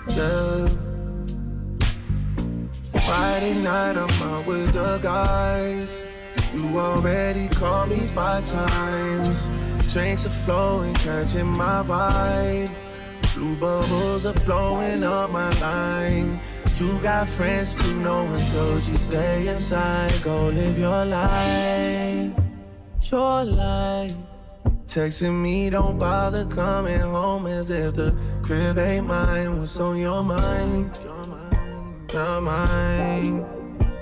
Yeah. Friday night, I'm out with the guys. You already called me 5 times. Drinks are flowing, catching my vibe. Blue bubbles are blowing up my line. You got friends too, no one told you stay inside. Go live your life, your life. Texting me, don't bother coming home, as if the crib ain't mine. What's on your mind? Your mind.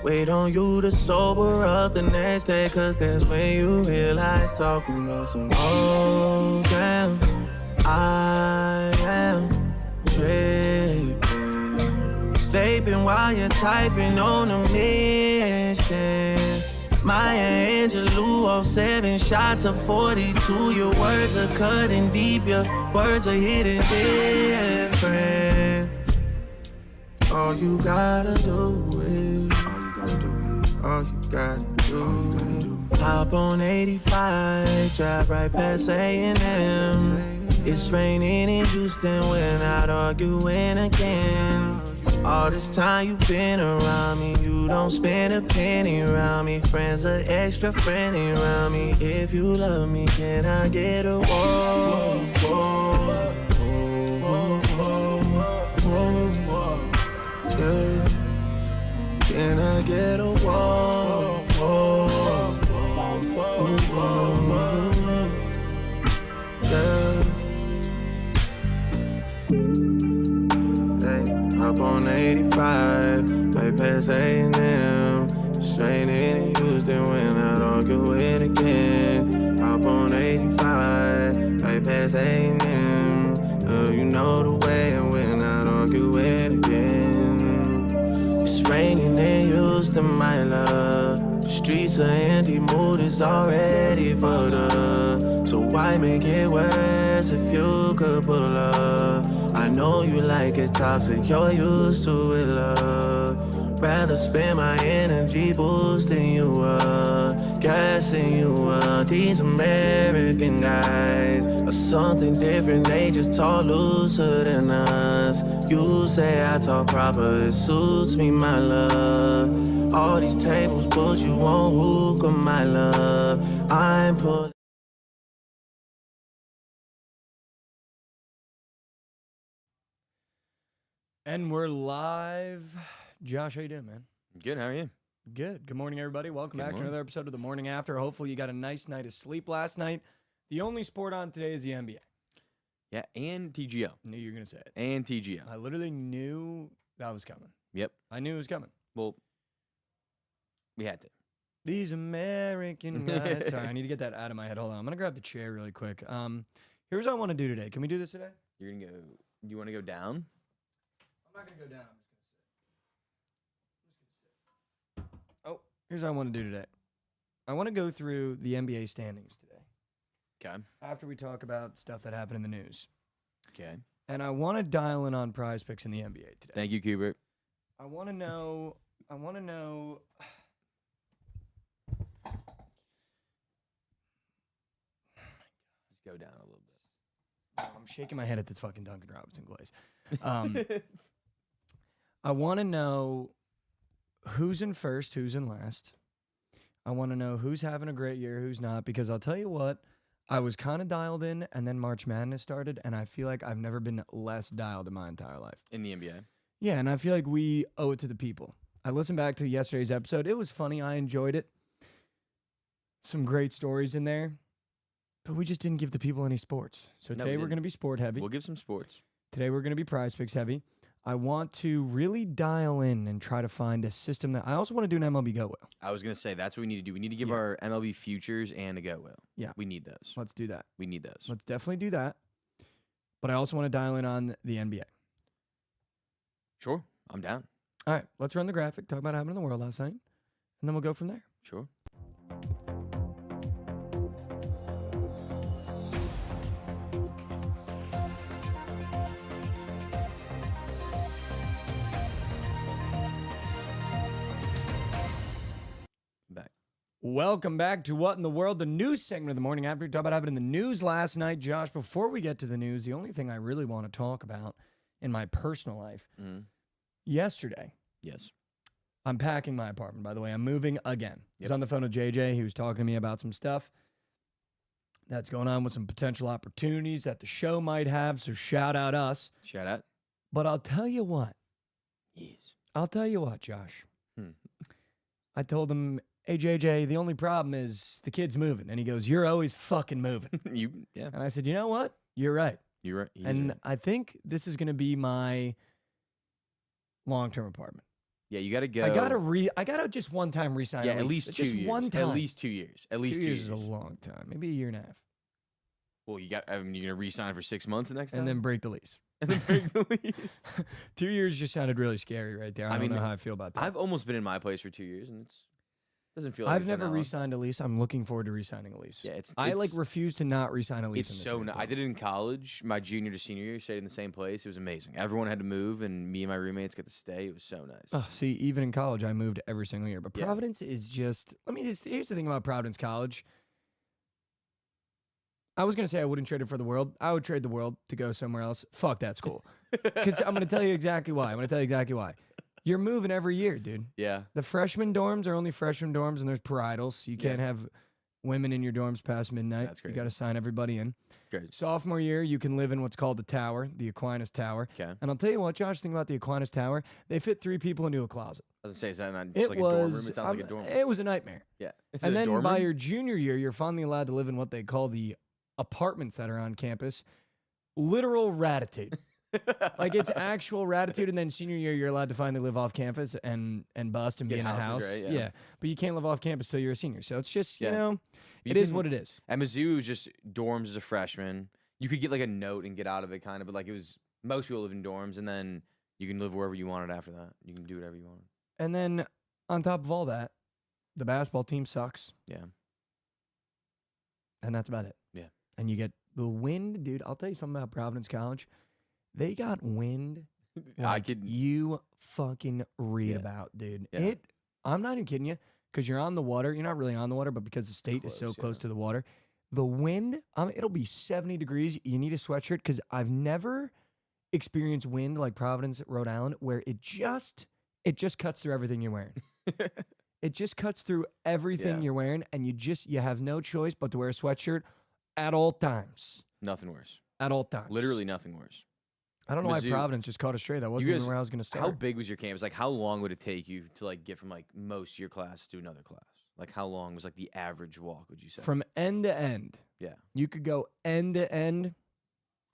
Wait on you to sober up the next day, cause that's when you realize talking about some oh damn, I am tripping. Vaping while you're typing on a mission. Maya Angelou, 7 shots of 42. Your words are cutting deep, your words are hitting different. All you gotta do is, all you gotta do. Hop on 85, drive right past A&M. It's raining in Houston, we're not arguing again. All this time you been around me, you don't spend a penny around me. Friends are extra friendly around me. If you love me, can I get a whoa, whoa, whoa, whoa, whoa, whoa, yeah. Can I get a whoa, whoa, whoa, whoa, whoa, whoa, yeah. Hey, up on 85, right past A&M. Straight in Houston, we're not arguing again. Up on 85, right past A&M. You know the way, and we're not arguing again. It's raining in Houston, my love. The streets are empty, mood is already fucked up. So why make it worse if you could pull up? I know you like it toxic, you're used to it, love. Rather spend my energy boosting you up, gassing you up. These American guys are something different, they just talk looser than us. You say I talk proper, it suits me, my love. All these tables put you on hookah, my love. I'm pulling. And we're live. Josh, how you doing, man? Good, how are you? Good. Good morning, everybody. Welcome back to another episode of The Morning After. Hopefully you got a nice night of sleep last night. The only sport on today is the NBA. Yeah, and TGO. Knew you were going to say it. And TGO. I literally knew that was coming. Yep. I knew it was coming. Well, we had to. These American guys. Sorry, I need to get that out of my head. Hold on. I'm going to grab the chair really quick. Here's what I want to do today. Can we do this today? You're going to go, do you want to go down? I'm not going to go down. Oh, here's what I want to do today. I want to go through the NBA standings today. Okay. After we talk about stuff that happened in the news. Okay. And I want to dial in on prize picks in the NBA today. Thank you, Kubert. I want to know. Let's go down a little bit. I'm shaking my head at this fucking Duncan Robinson glaze. I want to know who's in first, who's in last. I want to know who's having a great year, who's not, because I'll tell you what, I was kind of dialed in, and then March Madness started, and I feel like I've never been less dialed in my entire life. In the NBA? Yeah, and I feel like we owe it to the people. I listened back to yesterday's episode. It was funny. I enjoyed it. Some great stories in there, but we just didn't give the people any sports. So today we're going to be sport heavy. We'll give some sports. Today we're going to be prize picks heavy. I want to really dial in and try to find a system that I also want to do an MLB Go Wheel. I was going to say, that's what we need to do. We need to give our MLB futures and a Go Wheel. Yeah. We need those. Let's do that. We need those. Let's definitely do that. But I also want to dial in on the NBA. Sure. I'm down. All right. Let's run the graphic, talk about what happened in the world last night, and then we'll go from there. Sure. Welcome back to What in the World, the news segment of the morning after. Talk about what happened in the news last night. Josh, before we get to the news, the only thing I really want to talk about in my personal life, yesterday, Yes. I'm packing my apartment, by the way. I'm moving again. I was on the phone with JJ. He was talking to me about some stuff that's going on with some potential opportunities that the show might have, so shout out us. Shout out. But I'll tell you what. Yes. I'll tell you what, Josh. I told him, hey, JJ, the only problem is the kid's moving. And he goes, you're always fucking moving. Yeah. And I said, you know what? You're right. You're right. He's And right. I think this is going to be my long-term apartment. Yeah, you got to go. I gotta just one time resign. Yeah, at least 2 just years. one time. At least 2 years. At least 2 2 years years. is a long time. Maybe a year and a half, Well, you're gonna re-sign for 6 months the next time, and then break the lease. and then break the lease. 2 years just sounded really scary right there. I don't know how I feel about that. I've almost been in my place for 2 years, and it doesn't feel like I've it's been never that long. re-signed a lease. I'm looking forward to re-signing a lease. Yeah, I refuse to not re-sign a lease. It's in this so. area. I did it in college. My junior to senior year, stayed in the same place. It was amazing. Everyone had to move, and me and my roommates got to stay. It was so nice. Oh, see, even in college, I moved every single year. But Yeah. Providence is just. Here's the thing about Providence College. I was gonna say I wouldn't trade it for the world. I would trade the world to go somewhere else. Fuck that school. Because I'm gonna tell you exactly why. You're moving every year, dude. Yeah. The freshman dorms are only freshman dorms, and there's parietals. So you can't have women in your dorms past midnight. That's You crazy. got to sign everybody in. Great. Sophomore year, you can live in what's called the tower, the Aquinas Tower. Okay. And I'll tell you what, Josh, the thing about the Aquinas Tower, they fit 3 people into a closet. I was gonna say, is that not just like a dorm room? It sounds like a dorm room. It was a nightmare. Yeah. Is And it a then dorm by room? your junior year, you're finally allowed to live in what they call the apartments that are on campus. Literal ratitude. Like it's actual ratitude, and then senior year you're allowed to finally live off campus and bust and Get be in a houses, house. right? Yeah. But you can't live off campus till you're a senior. So it's just Yeah. it You is can- what it is. At Mizzou, it was just dorms as a freshman. You could get like a note and get out of it, kind of, but like it was most people live in dorms, and then you can live wherever you wanted after that. You can do whatever you want. And then on top of all that, the basketball team sucks, Yeah. and that's about it. Yeah. And you get the wind, dude. I'll tell you something about Providence College. They got wind. I Like could. you fucking read Yeah. about, dude. Yeah. I'm not even kidding you, because you're on the water. You're not really on the water, but because the state is so Close, close yeah. to the water, the wind, it'll be 70 degrees. You need a sweatshirt, because I've never experienced wind like Providence, Rhode Island, where it just cuts through everything you're wearing. It just cuts through everything Yeah. you're wearing, and you have no choice but to wear a sweatshirt at all times. Nothing worse. At all times. Literally nothing worse. I don't know why Mizzou- Providence just caught us straight. That wasn't guys- even where I was going to start. How big was your campus? Like, how long would it take you to like get from like most of your class to another class? Like, how long was like the average walk? Would you say? From end to end. Yeah. You could go end to end,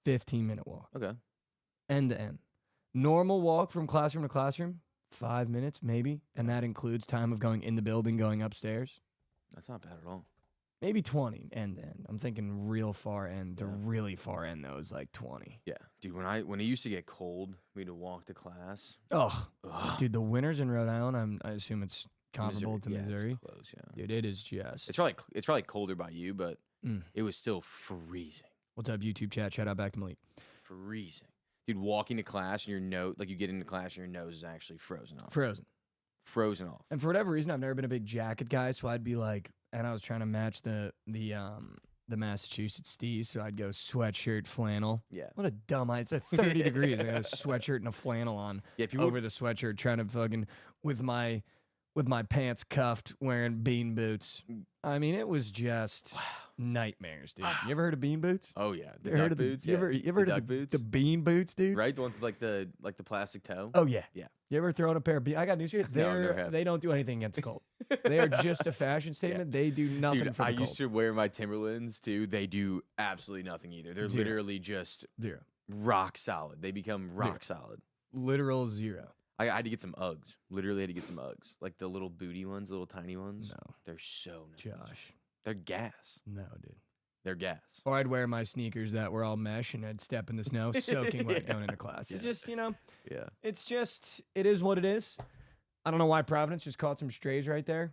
15-minute walk. Okay. End to end. Normal walk from classroom to classroom, 5 minutes maybe. And that includes time of going in the building, going upstairs. That's not bad at all. Maybe 20 end to end. I'm thinking real far end. The Yeah. really far end, though, is like 20. Yeah, dude. When it used to get cold, we had to walk to class. Oh, Ugh. dude, the winters in Rhode Island, I assume it's comparable to Yeah, it's Missouri. close, yeah. Dude, it is just. It's probably colder by you, but Mm. it was still freezing. What's up, YouTube chat? Shout out back to Malik. Freezing. Dude, walking to class and your nose, like you get into class and your nose is actually frozen off. Frozen. Frozen off. And for whatever reason, I've never been a big jacket guy, so I'd be like, and I was trying to match the Massachusetts Steez, so I'd go sweatshirt, flannel. Yeah. What a dumb idea. It's a 30 degrees. I got a sweatshirt and a flannel on Yeah, people over the sweatshirt, trying to fucking with my pants cuffed, wearing bean boots. I mean, it was just nightmares, dude. You ever heard of bean boots? Oh yeah, the You ever heard duck of the- boots. You ever The heard duck of boots? the bean boots, dude? Right, the ones with the plastic toe. Oh yeah. Yeah. You ever throw on a pair of bean? I got news for you. No, I never have. They don't do anything against the cold. They are just a fashion statement. They do nothing Dude, for the I cold. used to wear my Timberlands too. They do absolutely nothing either. They're Zero. literally just Zero. rock solid. They become rock solid. Literal zero. I had to get some Uggs. Literally had to get some Uggs. Like the little booty ones, the little tiny ones. No. They're so nice. Josh. They're gas. No, dude. They're gas. Or I'd wear my sneakers that were all mesh and I'd step in the snow soaking wet Yeah. going into class. It Yeah. just, Yeah. it is what it is. I don't know why Providence just caught some strays right there.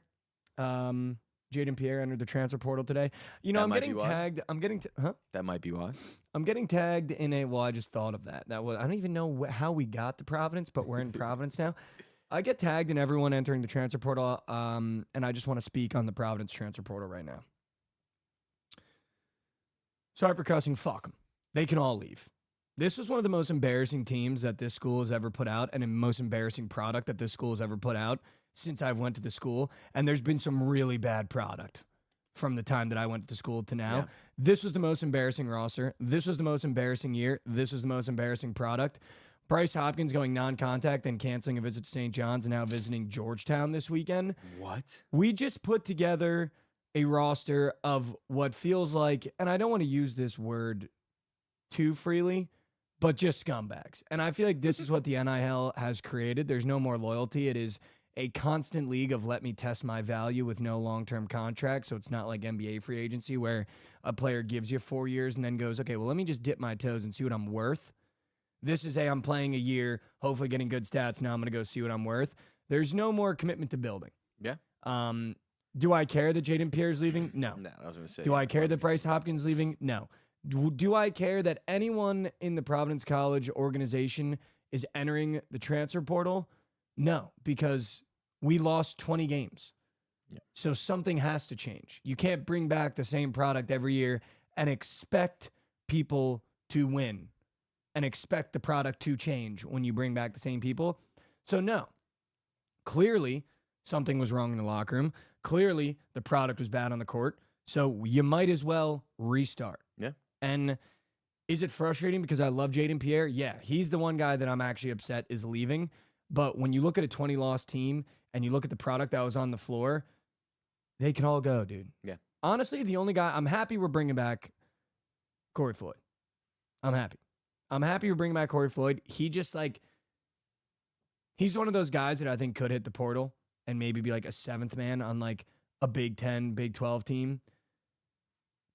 Jaden Pierre entered the transfer portal today. That I'm might be getting why. tagged. That might be why. I'm getting tagged in a. Well, I just thought of that. I don't even know how we got to Providence, but we're in Providence now. I get tagged in everyone entering the transfer portal, and I just want to speak on the Providence transfer portal right now. Sorry for cussing. Fuck them. They can all leave. This was one of the most embarrassing teams that this school has ever put out and the most embarrassing product that this school has ever put out since I've went to the school. And there's been some really bad product from the time that I went to school to now. Yeah. This was the most embarrassing roster. This was the most embarrassing year. This was the most embarrassing product. Bryce Hopkins going non-contact and canceling a visit to St. John's and now visiting Georgetown this weekend. What? We just put together a roster of what feels like, and I don't want to use this word too freely, but just scumbags. And I feel like this is what the NIL has created. There's no more loyalty. It is a constant league of let me test my value with no long-term contract. So it's not like NBA free agency where a player gives you 4 years and then goes, okay, well, let me just dip my toes and see what I'm worth. This is, hey, I'm playing a year, hopefully getting good stats. Now I'm going to go see what I'm worth. There's no more commitment to building. Yeah. Do I care that Jaden Pierre's leaving? No. No, I was going to say. Do I care that Bryce Hopkins leaving? No. Do I care that anyone in the Providence College organization is entering the transfer portal? No, because we lost 20 games. Yeah. So something has to change. You can't bring back the same product every year and expect people to win and expect the product to change when you bring back the same people. So no, clearly something was wrong in the locker room. Clearly the product was bad on the court. So you might as well restart. Yeah. And is it frustrating because I love Jaden Pierre? Yeah, he's the one guy that I'm actually upset is leaving. But when you look at a 20-loss team and you look at the product that was on the floor, they can all go, dude. Yeah. Honestly, the only guy, I'm happy we're bringing back Corey Floyd. I'm happy. I'm happy we're bringing back Corey Floyd. He just he's one of those guys that I think could hit the portal and maybe be like a seventh man on like a Big 10, Big 12 team.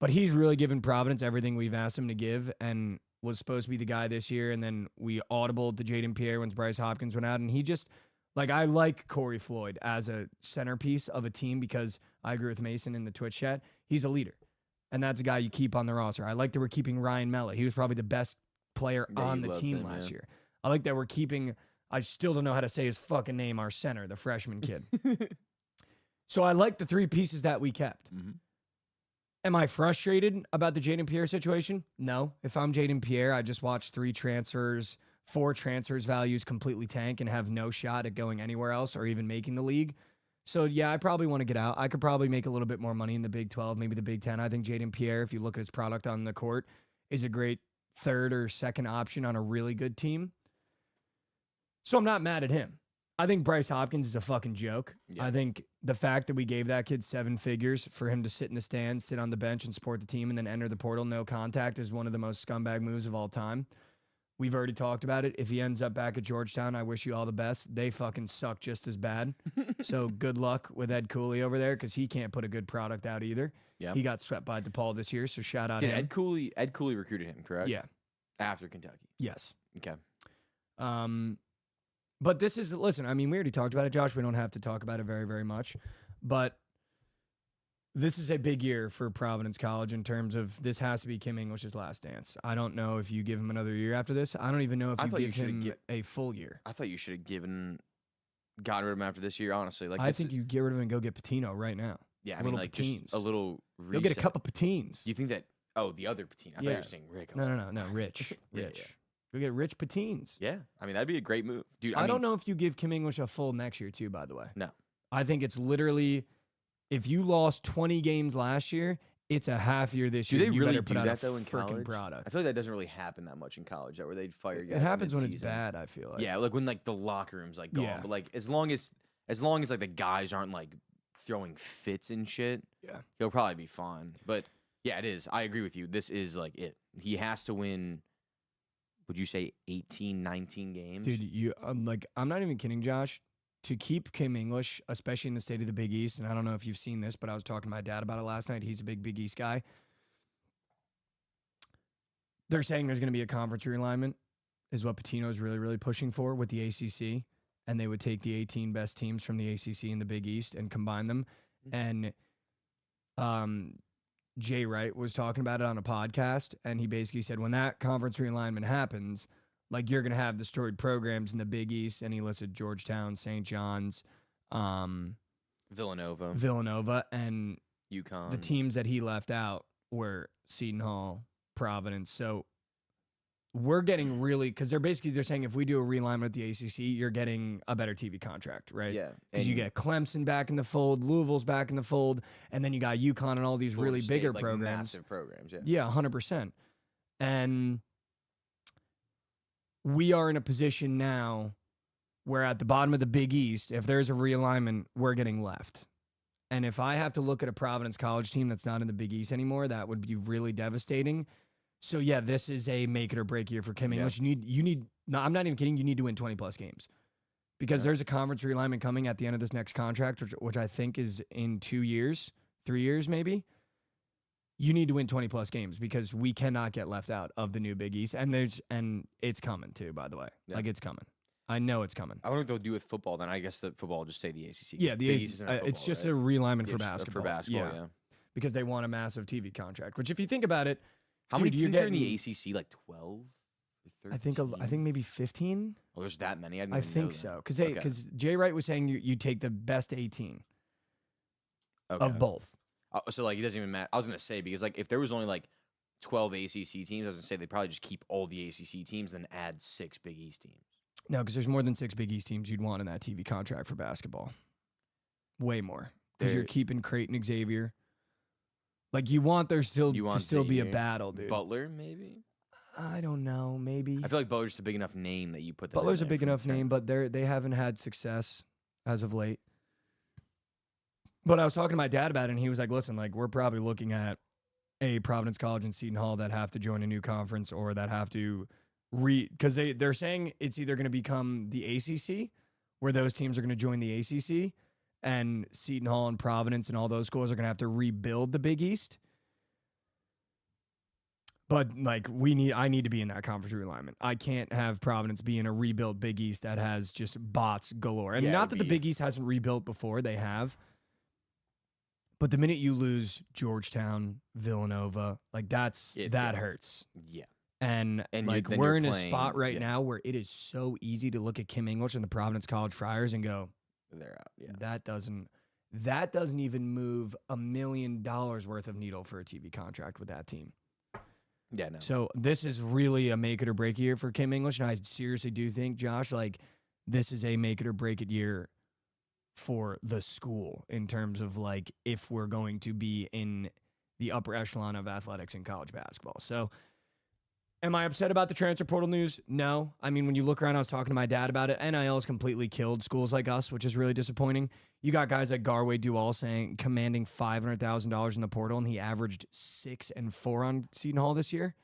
But he's really given Providence everything we've asked him to give and was supposed to be the guy this year. And then we audibled to Jaden Pierre when Bryce Hopkins went out. And he just, I like Corey Floyd as a centerpiece of a team because I agree with Mason in the Twitch chat. He's a leader. And that's a guy you keep on the roster. I like that we're keeping Ryan Mella. He was probably the best player on the team last year. I like that we're keeping, I still don't know how to say his fucking name, our center, the freshman kid. So I like the three pieces that we kept. Mm-hmm. Am I frustrated about the Jaden Pierre situation? No. If I'm Jaden Pierre, I just watched 4 transfers values completely tank and have no shot at going anywhere else or even making the league. So, yeah, I probably want to get out. I could probably make a little bit more money in the Big 12, maybe the Big 10. I think Jaden Pierre, if you look at his product on the court, is a great third or second option on a really good team. So I'm not mad at him. I think Bryce Hopkins is a fucking joke. Yeah. I think the fact that we gave that kid 7 figures for him to sit in the stands, sit on the bench, and support the team and then enter the portal, no contact, is one of the most scumbag moves of all time. We've already talked about it. If he ends up back at Georgetown, I wish you all the best. They fucking suck just as bad. So good luck with Ed Cooley over there because he can't put a good product out either. Yeah. He got swept by DePaul this year, so shout out to him. Ed Cooley recruited him, correct? Yeah. After Kentucky. Yes. Okay. But this is, listen, I mean, we already talked about it, Josh. We don't have to talk about it very, very much. But this is a big year for Providence College in terms of this has to be Kim English's last dance. I don't know if you give him another year after this. I don't even know if you give him a full year. I thought you should have gotten rid of him after this year, honestly. I think you get rid of him and go get Patino right now. Yeah, I mean, just a little reset. You'll get a couple Patines. You think that, the other Patine. I thought you were saying Rick. No, Rich. Rich. Yeah. Go get Rich Patines. Yeah. I mean, that'd be a great move. Dude, I don't know if you give Kim English a full next year, too, by the way. No. I think it's literally, if you lost 20 games last year, it's a half year this year. Do they really do that, though, in college? Product. I feel like that doesn't really happen that much in college, where they'd fire guys. It happens when it's bad, I feel like. Yeah, like when, the locker room's, gone. Yeah. But, as long as the guys aren't, throwing fits and shit, yeah, he'll probably be fine. But, yeah, it is. I agree with you. This is, it. He has to win... Would you say 18, 19 games? Dude, I'm not even kidding, Josh. To keep Kim English, especially in the state of the Big East, and I don't know if you've seen this, but I was talking to my dad about it last night. He's a big East guy. They're saying there's going to be a conference realignment, is what Patino's really, really pushing for with the ACC, and they would take the 18 best teams from the ACC and the Big East and combine them. And Jay Wright was talking about it on a podcast, and he basically said when that conference realignment happens, Like you're gonna have the storied programs in the Big East, and he listed Georgetown, St. John's, Villanova, and UConn. the teams that he left out were Seton Hall, Providence. So we're getting really, because they're saying if we do a realignment with the ACC, you're getting a better TV contract, right? Yeah. Because you get Clemson back in the fold, Louisville's back in the fold, and then you got UConn and all these really bigger programs. Massive programs, yeah. Yeah, 100%. And we are in a position now where at the bottom of the Big East, if there's a realignment, we're getting left. And if I have to look at a Providence College team that's not in the Big East anymore, that would be really devastating. So, yeah, this is a make it or break year for Kim English. You need, no, I'm not even kidding, you need to win 20-plus games. Because there's a conference realignment coming at the end of this next contract, which I think is in 2 years, 3 years maybe. You need to win 20-plus games because we cannot get left out of the new Big East. And it's coming, too, by the way. Yeah. Like, it's coming. I know it's coming. I wonder what they'll do with football then. I guess that football will just say the ACC. Yeah, it's just a realignment for basketball. Yeah. Because they want a massive TV contract, which if you think about it, how many teams are in the ACC? Like 12 or 13? I think maybe 15. Oh, there's that many? I think so. Because Jay Wright was saying you take the best 18 of both. So, like, it doesn't even matter. I was going to say, because, like, if there was only, like, 12 ACC teams, I was going to say they'd probably just keep all the ACC teams and then add 6 Big East teams. No, because there's more than 6 Big East teams you'd want in that TV contract for basketball. Way more. Because you're keeping Creighton, Xavier. Like, you want there still to still be a battle, dude. Butler, maybe? I don't know, maybe. I feel like Butler's a big enough name that you put that Butler's a big enough name, but they haven't had success as of late. But I was talking to my dad about it, and he was like, listen, like, we're probably looking at a Providence College and Seton Hall that have to join a new conference or that have to because they're saying it's either going to become the ACC, where those teams are going to join the ACC, and Seton Hall and Providence and all those schools are going to have to rebuild the Big East. But, like, I need to be in that conference realignment. I can't have Providence be in a rebuilt Big East that has just bots galore. And not that the Big East hasn't rebuilt before, they have. But the minute you lose Georgetown, Villanova, like, that hurts. Yeah. And like, we're in a spot right now where it is so easy to look at Kim English and the Providence College Friars and go, they're out. Yeah. That doesn't even move $1 million worth of needle for a TV contract with that team. Yeah, no. So this is really a make it or break it year for Kim English, and I seriously do think, Josh, like, this is a make it or break it year for the school in terms of, like, if we're going to be in the upper echelon of athletics in college basketball. So am I upset about the transfer portal news? No. I mean, when you look around, I was talking to my dad about it. NIL has completely killed schools like us, which is really disappointing. You got guys like Garway Dual commanding $500,000 in the portal, and he averaged 6 and 4 on Seton Hall this year.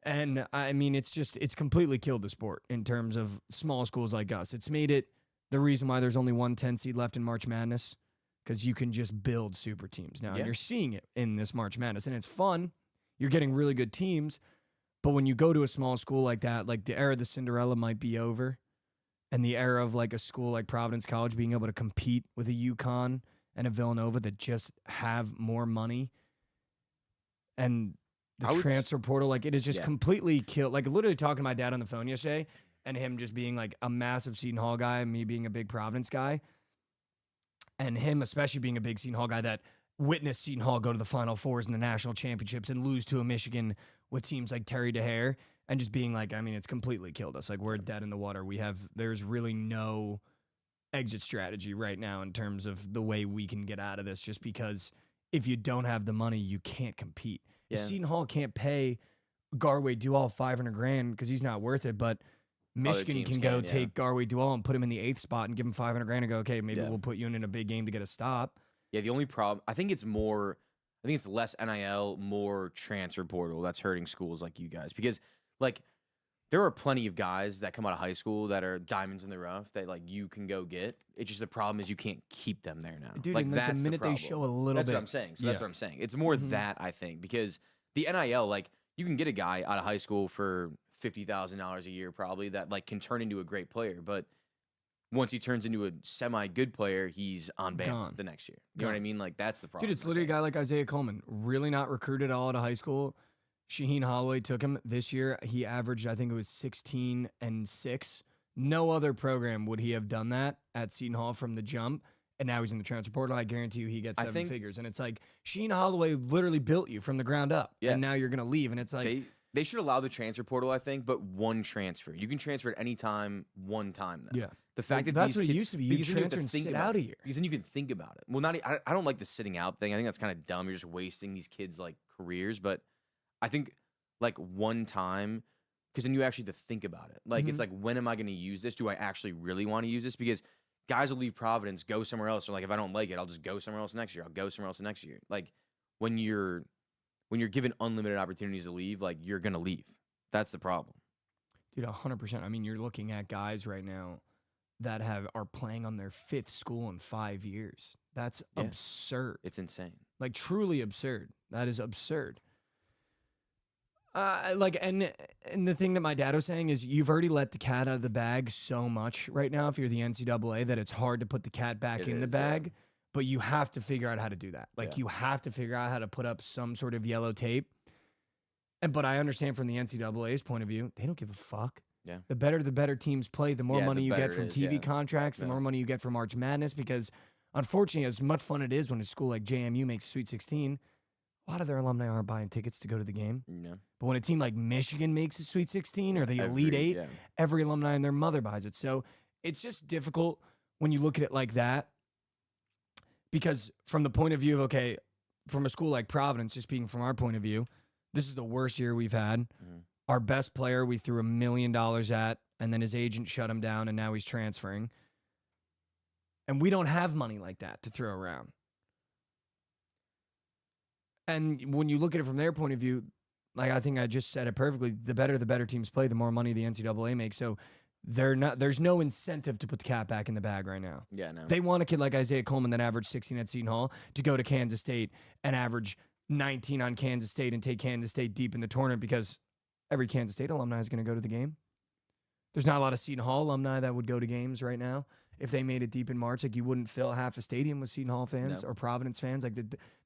And I mean, it's completely killed the sport in terms of small schools like us. It's made it the reason why there's only 1 10 seed left in March Madness, because you can just build super teams now. Yeah. And you're seeing it in this March Madness, and it's fun. You're getting really good teams. But when you go to a small school like that, like, the era of the Cinderella might be over, and the era of, like, a school like Providence College being able to compete with a UConn and a Villanova that just have more money, and the transfer portal, like, it is just completely killed. Like, literally talking to my dad on the phone yesterday, and him just being, like, a massive Seton Hall guy, and me being a big Providence guy, and him especially being a big Seton Hall guy that witnessed Seton Hall go to the Final Fours in the national championships and lose to a Michigan with teams like Terry DeHare, and just being like, I mean, it's completely killed us. Like, we're dead in the water. There's really no exit strategy right now in terms of the way we can get out of this, just because if you don't have the money, you can't compete. Yeah. Seton Hall can't pay Garway Dual $500,000 because he's not worth it, but Michigan can go take Garway Dual and put him in the 8th spot and give him $500,000 and go, okay, maybe we'll put you in a big game to get a stop. Yeah, the only problem, I think it's less NIL, more transfer portal that's hurting schools like you guys. Because, like, there are plenty of guys that come out of high school that are diamonds in the rough that, like, you can go get. It's just the problem is you can't keep them there now. Dude, like, that's the minute they show a little bit. That's what I'm saying. So that's what I'm saying. It's more that, I think, because the NIL, like, you can get a guy out of high school for $50,000 a year probably that, like, can turn into a great player. But once he turns into a semi-good player, he's on ban the next year. You know what I mean? Like, that's the problem. Dude, it's literally a guy like Isaiah Coleman, really not recruited at all out of high school, Shaheen Holloway took him this year. He averaged, I think it was 16 and 6. No other program would he have done that at Seton Hall from the jump. And now he's in the transfer portal. I guarantee you he gets seven figures. And it's like, Shaheen Holloway literally built you from the ground up. Yeah. And now you're going to leave. And it's like, they should allow the transfer portal, I think, but one transfer. You can transfer at any time, one time. Though. Yeah. The fact that that's these what it kids, used to be. You transfer and sit out of here. Because then you can think about it. Well, I don't like the sitting out thing. I think that's kind of dumb. You're just wasting these kids' like careers. But I think like one time, because then you actually have to think about it. Like it's like, when am I going to use this? Do I actually really want to use this? Because guys will leave Providence, go somewhere else. Or like, if I don't like it, I'll just go somewhere else next year. I'll go somewhere else next year. Like when you're given unlimited opportunities to leave, like you're gonna leave. That's the problem. Dude, 100%. I mean, you're looking at guys right now that are playing on their 5th school in 5 years. That's absurd. It's insane. Like truly absurd. That is absurd. And the thing that my dad was saying is you've already let the cat out of the bag so much right now if you're the NCAA that it's hard to put the cat back in the bag, but you have to figure out how to do that. Like you have to figure out how to put up some sort of yellow tape. But I understand from the NCAA's point of view, they don't give a fuck. Yeah. The better teams play, the more money you get from TV contracts, the Yeah. more money you get from March Madness, because unfortunately, as much fun it is when a school like JMU makes Sweet 16, a lot of their alumni aren't buying tickets to go to the game. Yeah. But when a team like Michigan makes a Sweet 16 or the Elite Eight, every alumni and their mother buys it. So it's just difficult when you look at it like that. Because from the point of view of, okay, from a school like Providence, just speaking from our point of view, this is the worst year we've had. Our best player we threw $1 million at, and then his agent shut him down, and now he's transferring. And we don't have money like that to throw around. And when you look at it from their point of view, like I think I just said it perfectly, the better teams play, the more money the NCAA makes. So there's no incentive to put the cat back in the bag right now. Yeah, no. They want a kid like Isaiah Coleman that averaged 16 at Seton Hall to go to Kansas State and average 19 on Kansas State and take Kansas State deep in the tournament, because every Kansas State alumni is going to go to the game. There's not a lot of Seton Hall alumni that would go to games right now. If they made it deep in March, like you wouldn't fill half a stadium with Seton Hall fans or Providence fans. Like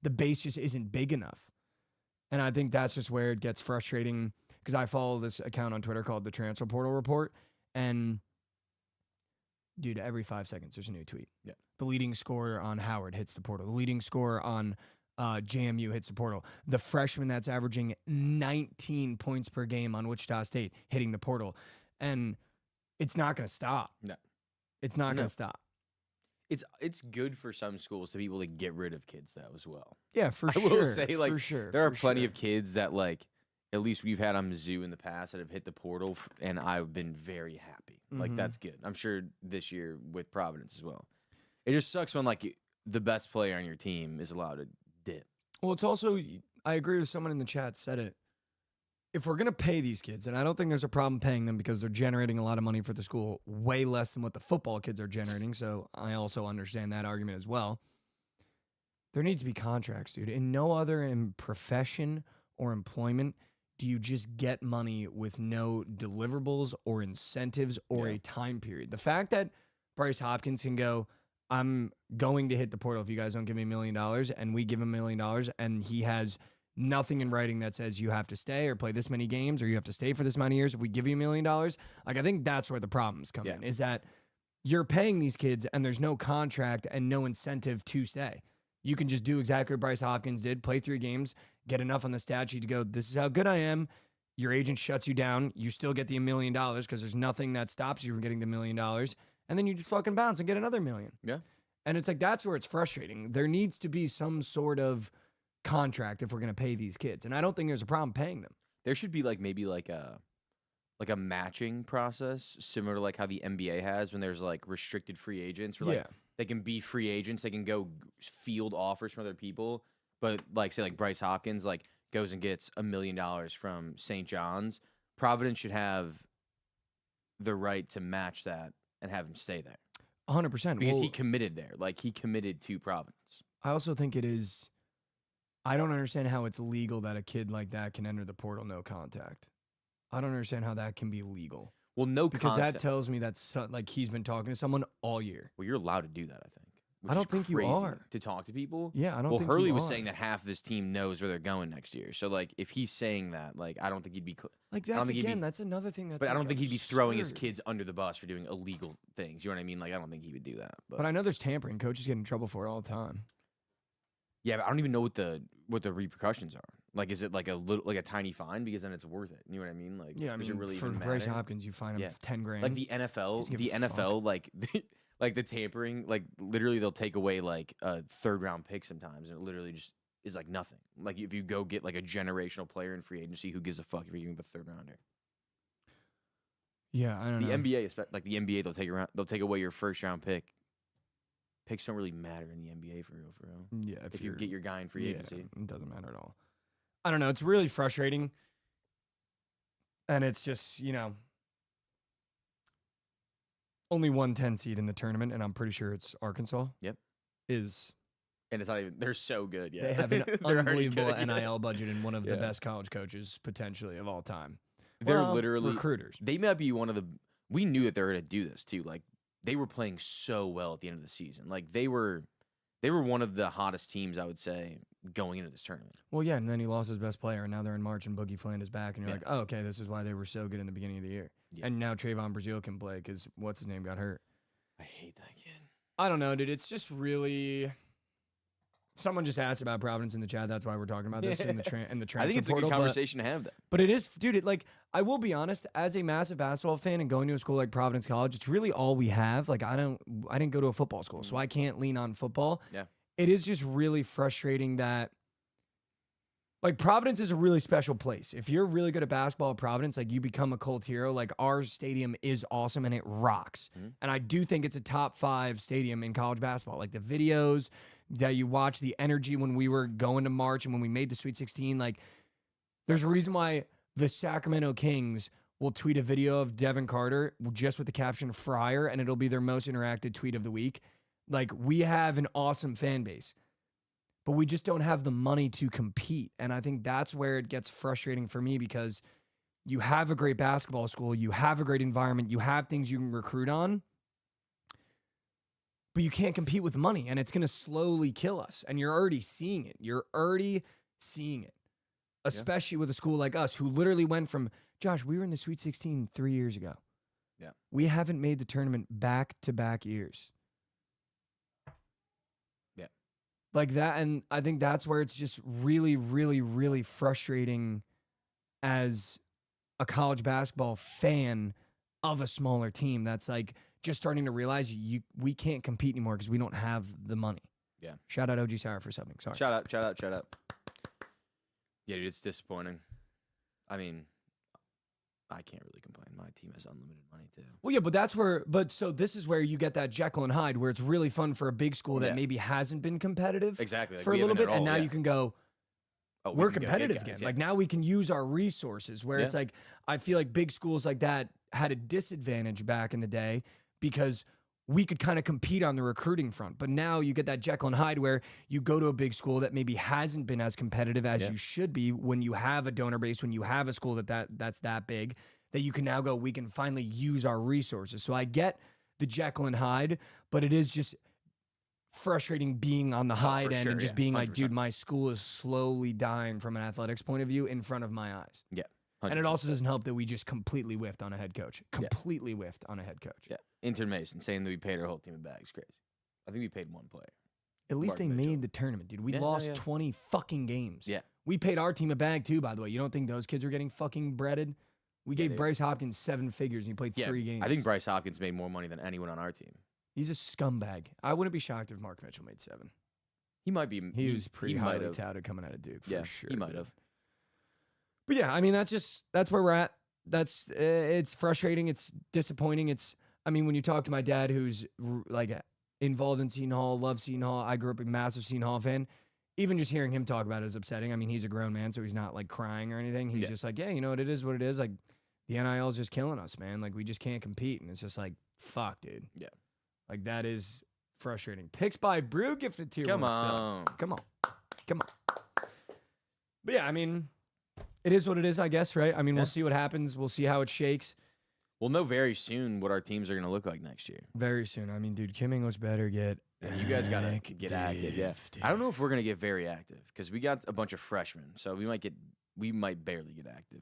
the base just isn't big enough. And I think that's just where it gets frustrating, because I follow this account on Twitter called the Transfer Portal Report. And dude, every 5 seconds there's a new tweet. Yeah. The leading scorer on Howard hits the portal. The leading scorer on JMU hits the portal. The freshman that's averaging 19 points per game on Wichita State hitting the portal. And it's not going to stop. No. It's not going to stop. It's good for some schools to be able to get rid of kids, though, as well. Yeah, for sure. I will say, like, for sure, there are plenty of kids that, like, at least we've had on Mizzou in the past that have hit the portal, and I've been very happy. Like, that's good. I'm sure this year with Providence as well. It just sucks when, like, the best player on your team is allowed to dip. Well, it's also, I agree with someone in the chat said it. If we're going to pay these kids, and I don't think there's a problem paying them because they're generating a lot of money for the school, way less than what the football kids are generating, so I also understand that argument as well. There needs to be contracts, dude. In no other profession or employment do you just get money with no deliverables or incentives or a time period. The fact that Bryce Hopkins can go, I'm going to hit the portal if you guys don't give me $1 million, and we give him $1 million, and he has nothing in writing that says you have to stay or play this many games or you have to stay for this many years if we give you $1 million. Like, I think that's where the problems come in, is that you're paying these kids and there's no contract and no incentive to stay. You can just do exactly what Bryce Hopkins did, play 3 games, get enough on the stat sheet to go, this is how good I am. Your agent shuts you down. You still get the $1 million because there's nothing that stops you from getting the $1 million. And then you just fucking bounce and get another $1 million. Yeah. And it's like, that's where it's frustrating. There needs to be some sort of contract if we're going to pay these kids. And I don't think there's a problem paying them. There should be maybe a matching process similar to like how the NBA has when there's like restricted free agents where like they can be free agents, they can go field offers from other people, but like say like Bryce Hopkins like goes and gets $1 million from St. John's. Providence should have the right to match that and have him stay there. 100%. Because he committed there. Like he committed to Providence. I also think it is, I don't understand how it's legal that a kid like that can enter the portal no contact. I don't understand how that can be legal. Well, no because contact. that tells me that's like he's been talking to someone all year. Well, you're allowed to do that, I think. which I don't is think you crazy are. to talk to people. Yeah, I don't Well, think Hurley you was are. saying that half of his team knows where they're going next year. So, like, if he's saying that, like, I don't think he'd be. Like don't that's think he'd be- again, that's another thing that's. But I like, don't think he'd be throwing his absurd. kids under the bus for doing illegal things. You know what I mean? Like, I don't think he would do that. But I know there's tampering. Coaches get in trouble for it all the time. yeah, but I don't even know what the repercussions are. Like, is it like a tiny fine? Because then it's worth it. You know what I mean? Like, Yeah, I does mean, it really for even Bryce matter? Hopkins, you fine him Yeah. 10 grand. Like the NFL, Doesn't give a fuck. like like the tampering, like literally they'll take away like a 3rd round pick sometimes, and it literally just is like nothing. Like if you go get like a generational player in free agency, who gives a fuck if you're giving up a 3rd rounder? Yeah, I don't know. The NBA, like the NBA, they'll take away your 1st round pick. Picks don't really matter in the NBA for real, for real. Yeah, If you get your guy in free agency, it doesn't matter at all. I don't know. It's really frustrating, and it's just only 110 seed in the tournament, and I'm pretty sure it's Arkansas. Yep. Is and it's not even they're so good. Yeah, they have an They're already unbelievable good, yeah. NIL budget and one of the Yeah. best college coaches potentially of all time. They're Well, literally recruiters. They might be one of the. We knew that they were going to do this too. Like they were playing so well at the end of the season. Like they were one of the hottest teams, I would say, going into this tournament. Well, yeah, and then he lost his best player, and now they're in March, and Boogie Fland is back, and you're Yeah. like, oh, okay, this is why they were so good in the beginning of the year. Yeah. And now Trayvon Brazile can play because what's his name got hurt. I hate that kid. I don't know, dude. It's just really. Someone just asked about Providence in the chat. That's why we're talking about this in the transfer I think it's a portal, good conversation to have. That. But it is, dude. Like, I will be honest. As a massive basketball fan and going to a school like Providence College, it's really all we have. Like, I didn't go to a football school, so I can't lean on football. Yeah. It is just really frustrating that. Like, Providence is a really special place. If you're really good at basketball at Providence, like, you become a cult hero. Like, our stadium is awesome and it rocks. Mm-hmm. And I do think it's a top 5 stadium in college basketball. Like, the videos that you watch, the energy when we were going to March and when we made the Sweet 16, like, there's a reason why the Sacramento Kings will tweet a video of Devin Carter just with the caption Friar, and it'll be their most interacted tweet of the week. Like, we have an awesome fan base, but we just don't have the money to compete. And I think that's where it gets frustrating for me because you have a great basketball school, you have a great environment, you have things you can recruit on, but you can't compete with money, and it's going to slowly kill us. And you're already seeing it. Especially with a school like us who literally went from, Josh, we were in the Sweet 16 3 years ago. Yeah. We haven't made the tournament back-to-back years. Yeah. Like that, and I think that's where it's just really, really, really frustrating as a college basketball fan of a smaller team that's like just starting to realize we can't compete anymore because we don't have the money. Yeah. Shout out OG Sour for subbing. Sorry. Shout out. Yeah, dude, it's disappointing. I mean, I can't really complain. My team has unlimited money too. Well, yeah, so this is where you get that Jekyll and Hyde, where it's really fun for a big school that maybe hasn't been competitive Exactly. Like for a we little haven't bit, at and all, now yeah. you can go, Oh, we're can go get competitive guys, again. yeah. Like now we can use our resources, where it's Yeah. like, I feel like big schools like that had a disadvantage back in the day because we could kind of compete on the recruiting front. But now you get that Jekyll and Hyde where you go to a big school that maybe hasn't been as competitive as you should be when you have a donor base, when you have a school that's that big, that you can now go, we can finally use our resources. So I get the Jekyll and Hyde, but it is just frustrating being on the Hyde end sure, and just yeah, being like, 100%. dude, my school is slowly dying from an athletics point of view in front of my eyes. Yeah. And it 100%. also doesn't help that we just completely whiffed on a head coach. Completely whiffed on a head coach. Yeah. Intern Mason saying that we paid our whole team a bag is crazy. I think we paid one player. At least Mark they Mitchell. made the tournament, dude. We Yeah, lost yeah. 20 fucking games. Yeah. We paid our team a bag too, by the way. You don't think those kids are getting fucking breaded? We gave they- Bryce Hopkins 7 figures and he played 3 games. I think Bryce Hopkins made more money than anyone on our team. He's a scumbag. I wouldn't be shocked if Mark Mitchell made 7. He might be. He was pretty might highly have. touted coming out of Duke for Yeah, sure. he might dude. have. But yeah, I mean, that's where we're at. It's frustrating. It's disappointing. I mean, when you talk to my dad, who's like involved in Seton Hall, loves Seton Hall. I grew up a massive Seton Hall fan. Even just hearing him talk about it is upsetting. I mean, he's a grown man, so he's not like crying or anything. He's just like, yeah, you know what, it is what it is. Like, the NIL is just killing us, man. Like, we just can't compete. And it's just like, fuck, dude. Yeah. Like, that is frustrating. Picks by Brew gifted tier Come 1 sub. on. Come on. But yeah, I mean, it is what it is, I guess, right? I mean, we'll see what happens. We'll see how it shakes. We'll know very soon what our teams are going to look like next year. Very soon. I mean, dude, Kim English better get. And you guys got to get active. Yeah. I don't know if we're going to get very active because we got a bunch of freshmen. So we might barely get active.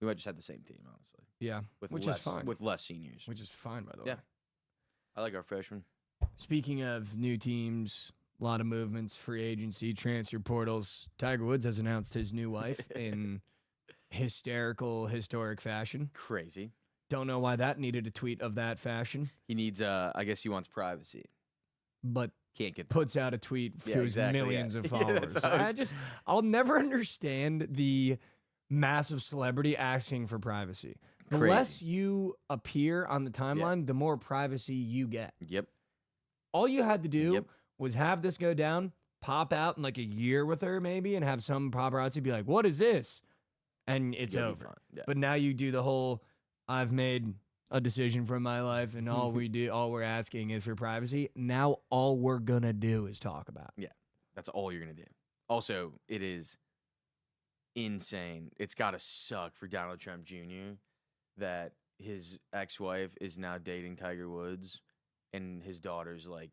We might just have the same team, honestly. Yeah, which is fine. With less seniors. Which is fine, by the way. Yeah. I like our freshmen. Speaking of new teams, a lot of movements, free agency, transfer portals. Tiger Woods has announced his new wife in historic fashion. Crazy. Don't know why that needed a tweet of that fashion. He needs, I guess he wants privacy. But can't get puts out a tweet to his millions of followers. I'll never understand the massive celebrity asking for privacy. The less you appear on the timeline, the more privacy you get. Yep. All you had to do was have this go down, pop out in like a year with her maybe, and have some paparazzi be like, "What is this?" And it's over. Yeah. But now you do the whole, I've made a decision from my life, and all we're asking is for privacy. Now all we're gonna do is talk about it. Yeah, that's all you're gonna do. Also, it is insane. It's gotta suck for Donald Trump Jr. that his ex-wife is now dating Tiger Woods, and his daughter's like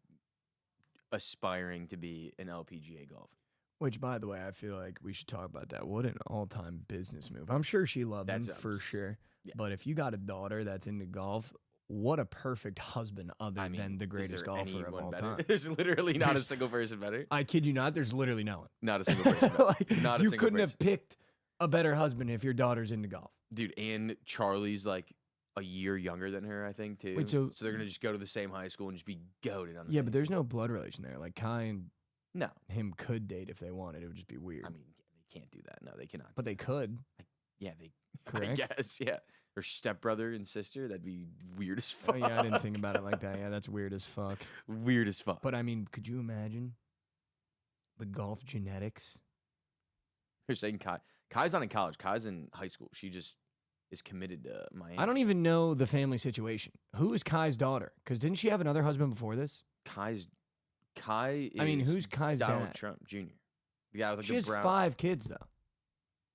aspiring to be an LPGA golfer. Which, by the way, I feel like we should talk about that. What an all-time business move. I'm sure she loves him for sure. Yeah. But if you got a daughter that's into golf, what a perfect husband than the greatest golfer of all time. There's literally not a single person better. I kid you not. There's literally no one. Not a single person better. You couldn't have picked a better husband if your daughter's into golf. Dude, and Charlie's like a year younger than her, I think, too. Wait, so they're going to just go to the same high school and just be goated on the same but there's no blood relation there. Like, Kai and no. him could date if they wanted. It would just be weird. I mean, they can't do that. No, they cannot. But they could. I guess, yeah. Or stepbrother and sister, that'd be weird as fuck. Oh, yeah, I didn't think about it like that. Yeah, that's weird as fuck. Weird as fuck. But, I mean, could you imagine the golf genetics? You're saying Kai's not in college. Kai's in high school. She just is committed to Miami. I don't even know the family situation. Who is Kai's daughter? Because didn't she have another husband before this? Kai is who's Kai's Donald dad? Trump Jr. The guy with like she the has brown. 5 kids, though.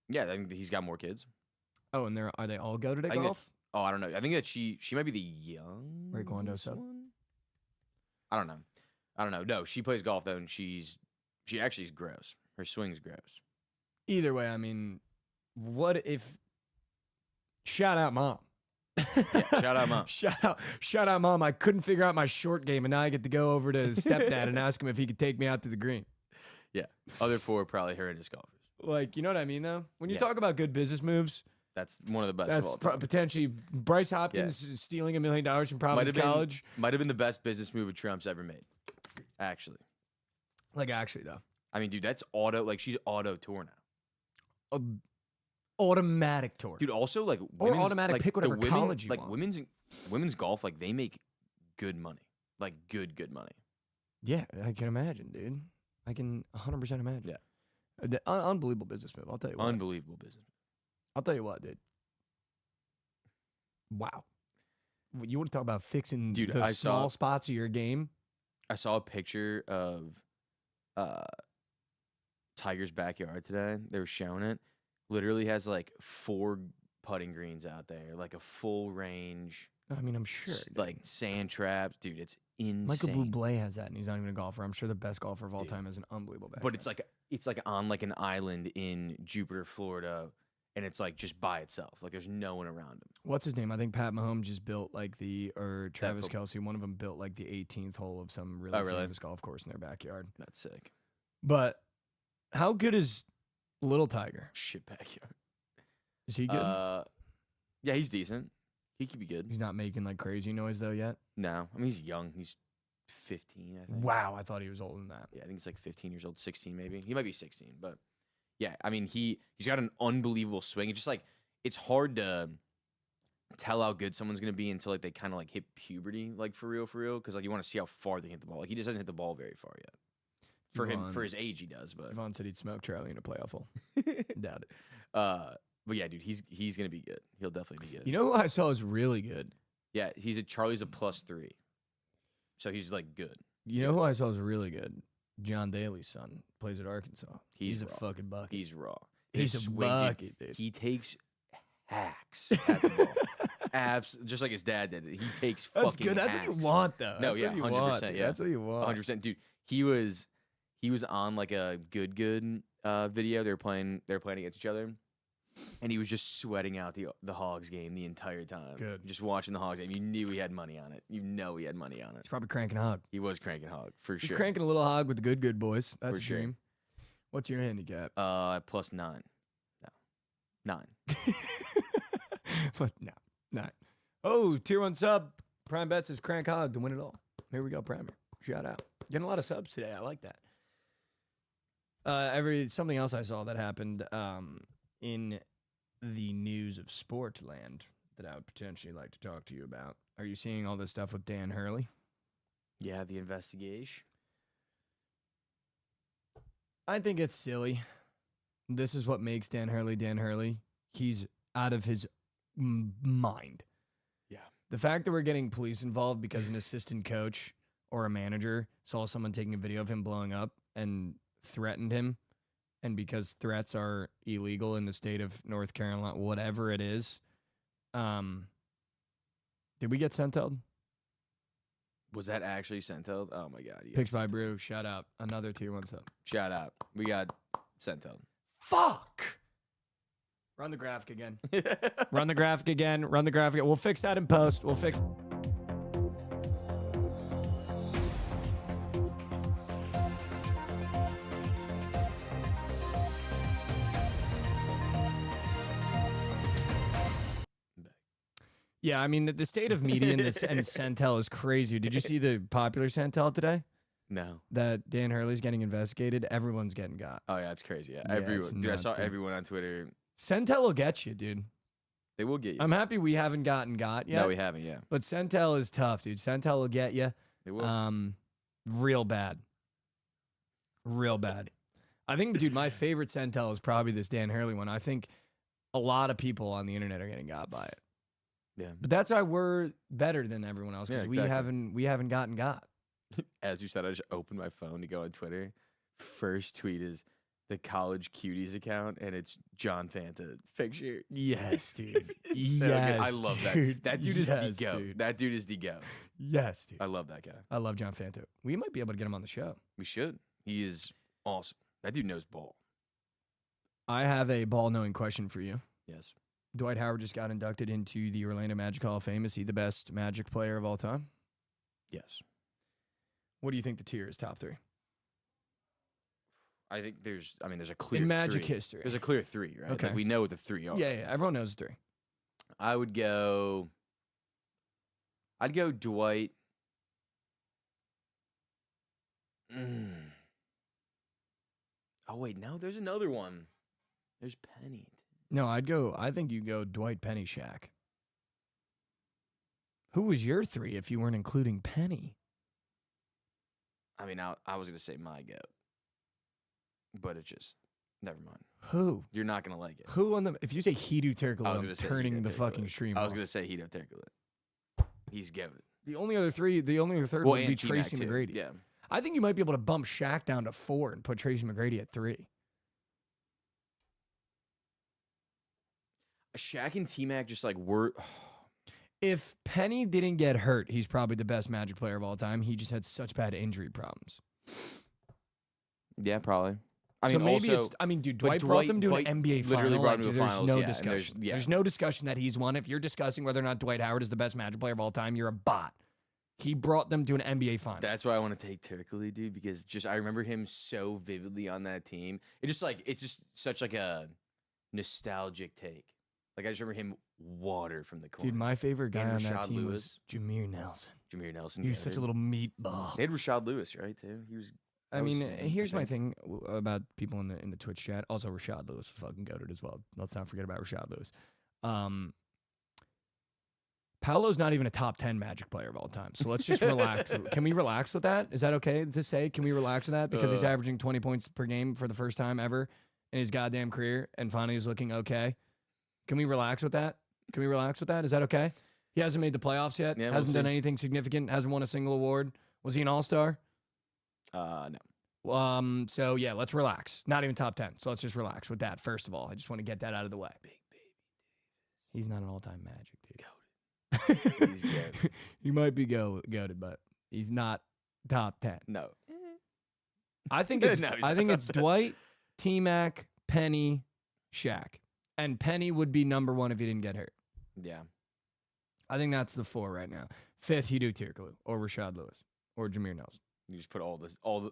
Yeah, I think he's got more kids. Oh, and are they all go to golf? I don't know. I think that she might be the young Raquando sub. I don't know. No, she plays golf though, and she actually is gross. Her swing's gross. Either way, I mean, what if? Shout out, mom. Yeah, shout out, mom. shout out, mom. I couldn't figure out my short game, and now I get to go over to stepdad and ask him if he could take me out to the green. Yeah, other 4 probably horrendous golfers. Like, you know what I mean, though? When you talk about good business moves, that's one of the best. That's potentially Bryce Hopkins stealing $1 million from Providence College. Might have been the best business move Trump's ever made. Actually, though. I mean, dude, that's auto. Like, she's auto tour now. Automatic tour, dude. Also, like, or automatic pick whatever college you want. Women's golf, like, they make good money, like good money. Yeah, I can imagine, dude. I can 100% imagine. Yeah, unbelievable business move. I'll tell you what. Unbelievable business. I'll tell you what, dude. Wow. You want to talk about fixing the small spots of your game? I saw a picture of Tiger's backyard today. They were showing it. Literally has like 4 putting greens out there, like a full range. I mean, I'm sure. Like sand traps. Dude, it's insane. Michael Bublé has that, and he's not even a golfer. I'm sure the best golfer of all time is an unbelievable backyard. But it's like on like an island in Jupiter, Florida. And it's like just by itself. Like there's no one around him. What's his name? I think Pat Mahomes just built like or Travis Kelce, one of them built like the 18th hole of some really famous golf course in their backyard. That's sick. But how good is Little Tiger? Shit backyard. Is he good? Yeah, he's decent. He could be good. He's not making like crazy noise though yet? No. I mean, he's young. He's 15, I think. Wow, I thought he was older than that. Yeah, I think he's like 15 years old, 16 maybe. He might be 16, but yeah, I mean, he's got an unbelievable swing. It's just like, it's hard to tell how good someone's going to be until like they kind of like hit puberty, like for real. Because like you want to see how far they hit the ball. Like he just hasn't hit the ball very far yet. For his age, he does. But Yvonne said he'd smoke Charlie in a playoff hole. Doubt it. But yeah, dude, he's going to be good. He'll definitely be good. You know who I saw is really good? Yeah, Charlie's a +3. So he's like good. You know who I saw is really good? John Daly's son plays at Arkansas. He's a raw. fucking bucket. He's raw. He's a bucket, dude. He takes hacks at the ball. Apps, just like his dad did. He takes That's fucking good. That's what you hacks. want, though. No, That's yeah, what you 100%. want, dude. Yeah, That's what you want. 100%, dude. He was on like a good video. They were playing against each other, and he was just sweating out the Hogs game the entire time. Good. Just watching the Hogs game. You knew he had money on it. You know he had money on it. He's probably cranking hog. He was cranking Hog for He's sure. cranking a little hog with the good boys. That's For a sure. dream. What's your handicap? +9. No, 9. It's like, no, 9. Oh, tier 1 sub. Prime Bet says crank hog to win it all. Here we go, Primer. Shout out. Getting a lot of subs today. I like that. Something else I saw that happened in the news of sport land that I would potentially like to talk to you about. Are you seeing all this stuff with Dan Hurley? Yeah, the investigation. I think it's silly. This is what makes Dan Hurley Dan Hurley. He's out of his mind. Yeah. The fact that we're getting police involved because an assistant coach or a manager saw someone taking a video of him blowing up and threatened him, and because threats are illegal in the state of North Carolina, whatever it is, did we get Sentel? Was that actually Sentel? Oh my God. Yeah. Picks by Brew, shout out. Another tier 1 sub. Shout out. We got Sentel. Fuck! Run the graphic again. Run the graphic again. Run the graphic again. We'll fix that in post. We'll fix... Yeah, I mean, the state of media and Sentel is crazy. Did you see the popular Sentel today? No. That Dan Hurley's getting investigated? Everyone's getting got. Oh, yeah, it's crazy. Yeah, Yeah, everyone. it's Dude, I nuts, saw dude. everyone on Twitter. Sentel will get you, dude. They will get you. I'm happy we haven't gotten got yet. No, we haven't, yeah. But Sentel is tough, dude. Sentel will get you. They will. Real bad. Real bad. I think, dude, my favorite Sentel is probably this Dan Hurley one. I think a lot of people on the internet are getting got by it. Yeah. But that's why we're better than everyone else, because Yeah, exactly. we haven't gotten got. As you said, I just opened my phone to go on Twitter. First tweet is the College Cuties account, and it's John Fanta picture. Yes, dude. It's so good. I Yes, love dude. that. That dude is Yes, the GOAT. dude. That dude is the GOAT. Yes, dude. I love that guy. I love John Fanto. We might be able to get him on the show. We should. He is awesome. That dude knows ball. I have a ball-knowing question for you. Yes. Dwight Howard just got inducted into the Orlando Magic Hall of Fame. Is he the best Magic player of all time? Yes. What do you think the tier is top 3? I think there's a clear In Magic 3. history. There's a clear 3, right? Okay. Like, we know what the 3 are. Yeah, everyone knows 3. I'd go Dwight. Oh wait, no, there's another one. There's Penny. No, I think you go Dwight, Penny, Shaq. Who was your 3 if you weren't including Penny? I mean, I was gonna say my goat, but it just never mind. Who? You're not gonna like it. Who on the... If you say Hidu Turkoglu, I was I'm gonna say turning Hito the fucking Turkoglu. stream I was off. gonna say Hito Turkoglu. He's goated. The only other third Well, would be and T-Mac, Tracy too. McGrady. Yeah. I think you might be able to bump Shaq down to 4 and put Tracy McGrady at 3. Shaq and T-Mac just like were. If Penny didn't get hurt, he's probably the best Magic player of all time. He just had such bad injury problems. Yeah, probably. So maybe it's. I mean, dude, Dwight brought them to an NBA final. literally brought him to a There's finals, no yeah, and discussion. yeah. There's no discussion that he's won. If you're discussing whether or not Dwight Howard is the best Magic player of all time, you're a bot. He brought them to an NBA final. That's why I want to take Turkoglu, dude, because just I remember him so vividly on that team. It's just such like a nostalgic take. Like I just remember him water from the corner. Dude, my favorite guy And on that Rashad team Lewis. was Jameer Nelson. Jameer Nelson. He was yeah, such they- a little meatball. They had Rashad Lewis, right? Too. He was. I that was mean, him, I here's my think. thing about people in the Twitch chat. Also, Rashad Lewis was fucking goated as well. Let's not forget about Rashad Lewis. Paolo's not even a top 10 Magic player of all time. So let's just relax. Can we relax with that? Is that okay to say? Can we relax with that? Because he's averaging 20 points per game for the first time ever in his goddamn career, and finally he's looking okay. Can we relax with that? Can we relax with that? Is that okay? He hasn't made the playoffs yet. Yeah, we'll hasn't done see. anything significant. Hasn't won a single award. Was he an all-star? No. So yeah, let's relax. Not even top 10. So let's just relax with that. First of all, I just want to get that out of the way. Big baby. He's not an all-time Magic, dude. He's good. He might be goated, but he's not top 10. No. I think it's No, he's I not think top it's 10. Dwight, T-Mac, Penny, Shaq. And Penny would be number 1 if he didn't get hurt. Yeah. I think that's the 4 right now. 5th, Hidoo Tirkalu or Rashad Lewis or Jameer Nelson. You just put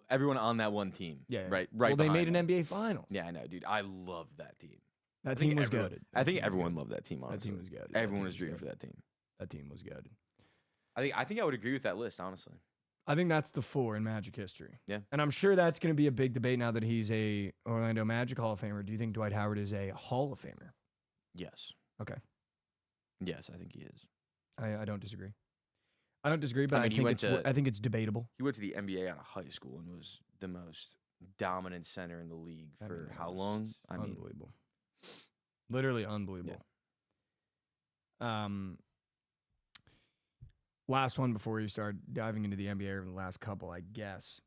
everyone on that one team. Yeah. Right. Well, they made behind an them. NBA Finals. Yeah, I know, dude. I love that team. That I think team was everyone- goated. I think everyone loved that team. That Honestly, team was goated. everyone was rooting for that team. That team was goated. I think I would agree with that list. Honestly. I think that's the 4 in Magic history. Yeah. And I'm sure that's going to be a big debate now that he's a Orlando Magic Hall of Famer. Do you think Dwight Howard is a Hall of Famer? Yes. Okay. Yes, I think he is. I don't disagree. I don't disagree, but I mean, I think it's debatable. He went to the NBA out of high school and was the most dominant center in the league for how long? I mean, unbelievable. Literally unbelievable. Last one before you start diving into the NBA over the last couple, I guess.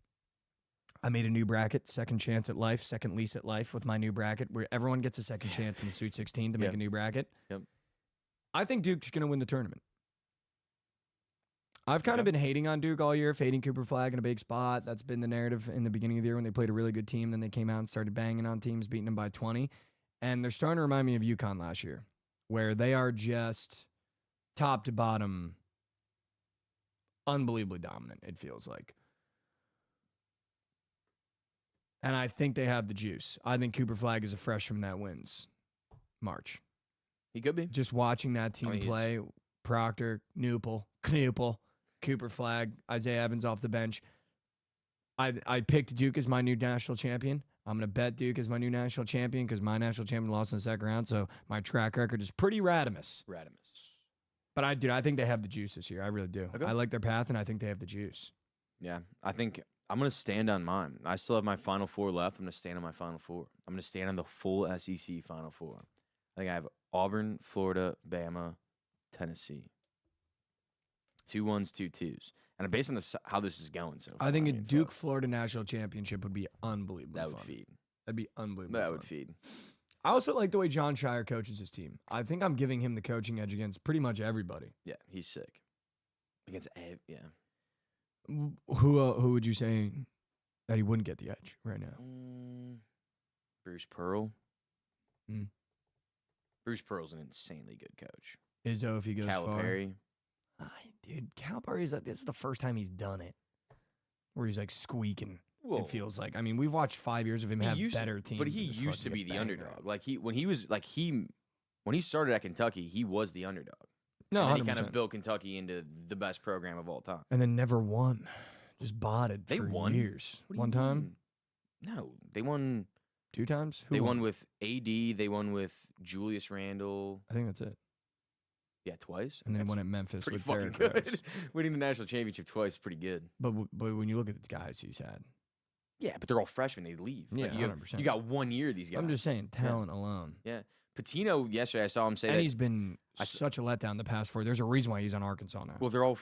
I made a new bracket, second chance at life, second lease at life with my new bracket where everyone gets a second chance in the Sweet 16 to make a new bracket. Yep. I think Duke's going to win the tournament. I've kind of been hating on Duke all year, fading Cooper Flag in a big spot. That's been the narrative in the beginning of the year when they played a really good team. Then they came out and started banging on teams, beating them by 20. And they're starting to remind me of UConn last year, where they are just top to bottom, unbelievably dominant, it feels like. And I think they have the juice. I think Cooper Flag is a freshman that wins March. he could be. Just watching that team play, Proctor, Knupel, Cooper Flag, Isaiah Evans off the bench. I picked Duke as my new national champion. I'm going to bet Duke as my new national champion because my national champion lost in the second round, so my track record is pretty Radimus. But I think they have the juice this year. I really do. Okay. I like their path, and I think they have the juice. Yeah, I think I'm going to stand on mine. I still have my Final Four left. I'm going to stand on my Final Four. I'm going to stand on the full SEC Final Four. I think I have Auburn, Florida, Bama, Tennessee. 2 1s, 2 2s. And based on how this is going so far, I think a Duke-Florida national championship would be unbelievable. That would feed. That'd be unbelievable. That would feed. I also like the way John Shire coaches his team. I think I'm giving him the coaching edge against pretty much everybody. Yeah, he's sick. Who would you say that he wouldn't get the edge right now? Bruce Pearl. Mm. Bruce Pearl's an insanely good coach. Izzo, if he goes far. Calipari. Dude, Calipari's like, this is the first time he's done it. Where he's like squeaking. Whoa. It feels like. I mean, we've watched 5 years of him have better teams. But he used to be the underdog. Like when he started at Kentucky, he was the underdog. No, and then 100%. he kind of built Kentucky into the best program of all time. And then never won. Just botted They for won years. What do you One time? mean? No, they won 2 times? They won with AD. They won with Julius Randle. I think that's it. Yeah, twice. And then That's won at Memphis pretty with fucking Derrick Rose. good. Winning the national championship twice is pretty good. But when you look at the guys he's had. Yeah, but they're all freshmen. They leave. Yeah, Like, 100%. You got 1 year, these guys. I'm just saying, talent alone. Yeah. Patino, yesterday, I saw him say And that. he's been such a letdown the past 4. There's a reason why he's on Arkansas now. Well, they're all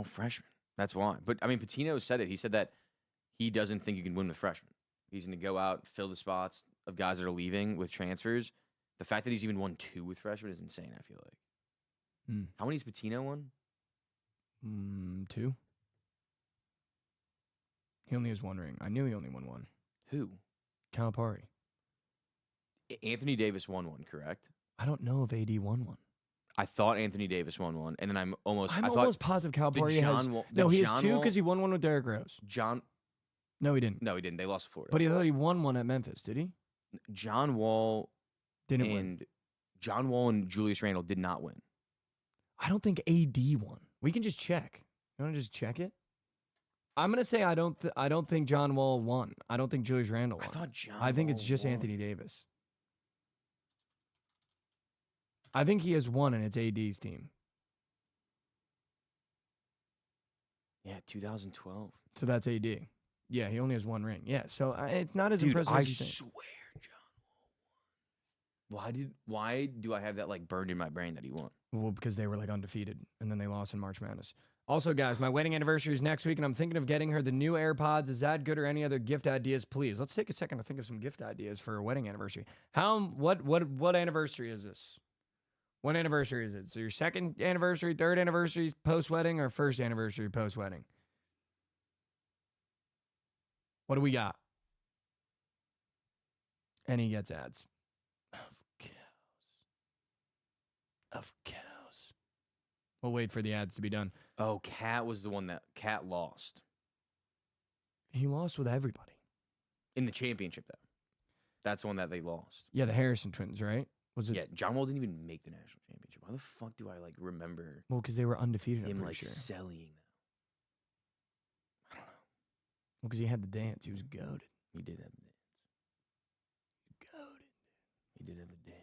freshmen. That's why. But, I mean, Patino said it. He said that he doesn't think you can win with freshmen. He's going to go out, fill the spots of guys that are leaving with transfers. The fact that he's even won 2 with freshmen is insane, I feel like. How many has Patino won? 2. He only has 1 ring. I knew he only won 1. Who? Calipari. Anthony Davis won 1, correct? I don't know if AD won 1. I thought Anthony Davis won 1, and then I'm almost positive Calipari has. No, he has 2 because he won 1 with Derrick Rose. No, he didn't. No, he didn't. They lost to Florida. But he thought he won 1 at Memphis, did he? John Wall didn't win. John Wall and Julius Randle did not win. I don't think AD won. We can just check. You want to just check it? I'm gonna say I don't think John Wall won. I don't think Julius Randle won. I think it's just Anthony Davis. I think he has 1, and it's AD's team. Yeah, 2012. So that's AD. Yeah, he only has 1 ring. Yeah, so it's not as impressive as you think. I swear John Wall won. Why do I have that like burned in my brain that he won? Well, because they were like undefeated, and then they lost in March Madness. Also, guys, my wedding anniversary is next week, and I'm thinking of getting her the new AirPods. Is that good, or any other gift ideas, please? Let's take a second to think of some gift ideas for a wedding anniversary. What anniversary is this? What anniversary is it? So your second anniversary, third anniversary post-wedding, or first anniversary post-wedding? What do we got? And he gets ads. Of cows. We'll wait for the ads to be done. Oh, Cat was the one that Cat lost He lost with everybody. in the championship, though. That's the one that they lost. Yeah, the Harrison twins, right? Was it? Yeah, John Wall didn't even make the national championship. Why the fuck do I like remember Well, because they were undefeated, I'm him pretty like sure. selling them? I don't know. Well, because he had the dance. He was goaded. He did have the dance. Goaded. He did have the dance.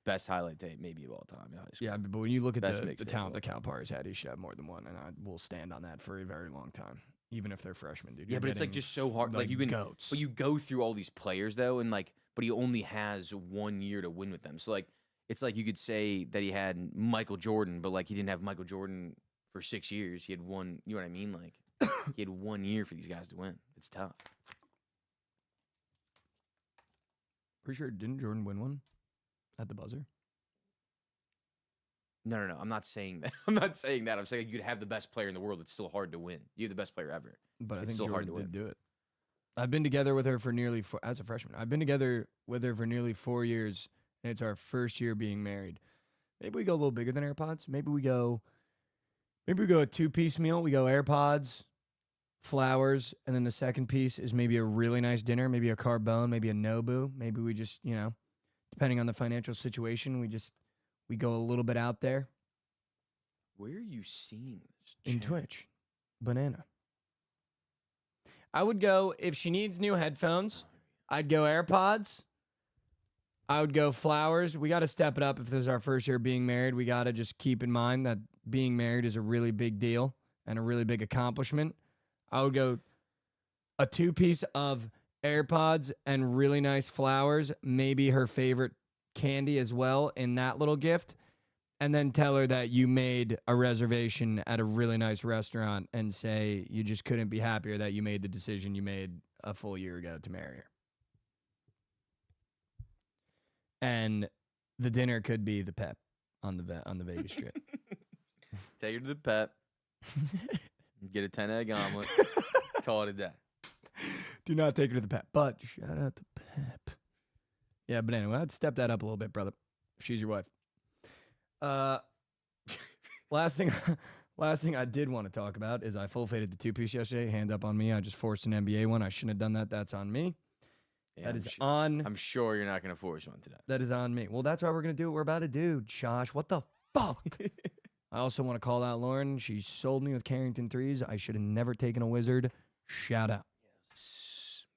Best highlight tape maybe of all time in high school. Yeah, but when you look at Best the mixtape talent of that all Cal Parr's had, he should have more than one, and I will stand on that for a very long time, even if they're freshmen, dude. Yeah, You're but it's like getting, just so hard. Like you can, goats. but you go through all these players though, and like, but he only has 1 year to win with them. So like, it's like you could say that he had Michael Jordan, but like he didn't have Michael Jordan for 6 years. He had one. You know what I mean? Like he had 1 year for these guys to win. It's tough. Pretty sure, didn't Jordan win one at the buzzer? No. I'm not saying that. I'm not saying that. I'm saying you could have the best player in the world. It's still hard to win. You have the best player ever. But I It's think still hard Jordan to did do it. I've been together with her for nearly as a freshman. I've been together with her for nearly 4 years, and it's our first year being married. Maybe we go a little bigger than AirPods. Maybe we go a 2-piece meal. We go AirPods, flowers, and then the second piece is maybe a really nice dinner, maybe a carbone, maybe a Nobu. Maybe we just, depending on the financial situation, we go a little bit out there. Where are you seeing this? In chat? Twitch. Banana. I would go, if she needs new headphones, I'd go AirPods. I would go flowers. We got to step it up if this is our first year being married. We got to just keep in mind that being married is a really big deal and a really big accomplishment. I would go a 2-piece of AirPods and really nice flowers, maybe her favorite candy as well in that little gift. And then tell her that you made a reservation at a really nice restaurant and say you just couldn't be happier that you made the decision you made a full year ago to marry her. And the dinner could be the Pep on the Vegas Strip. Take her to the Pep. Get a 10-egg omelet. Call it a day. Do not take her to the Pep. But shout out the Pep. Yeah, but anyway, I'd step that up a little bit, brother. If she's your wife. Last thing I did want to talk about is I full faded the 2-piece yesterday. Hand up on me. I just forced an NBA one. I shouldn't have done that. That's on me. Yeah, I'm sure you're not going to force one today. That is on me. Well, that's why we're going to do what we're about to do, Josh. What the fuck? I also want to call out Lauren. She sold me with Carrington threes. I should have never taken a Wizard. Shout out.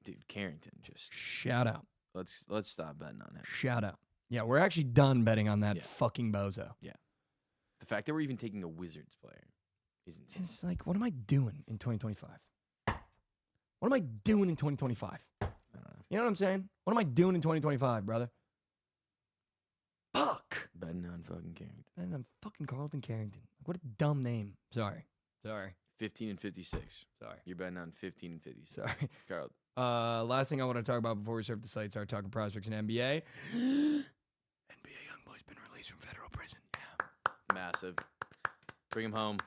Dude, Carrington, just shout out. Let's stop betting on him. Shout out. Yeah, we're actually done betting on that fucking bozo. Yeah. The fact that we're even taking a Wizards player is insane. It's like, what am I doing in 2025? What am I doing in 2025? I don't know. You know what I'm saying? What am I doing in 2025, brother? Fuck. Betting on fucking Carrington. Betting on fucking Carlton Carrington. What a dumb name. Sorry. 15 and 56. Sorry. You're betting on 15 and 56. Sorry. Carl. Last thing I want to talk about before we surf the site, start talking prospects in NBA. NBA YoungBoy's been released from federal prison. Massive. Bring him home.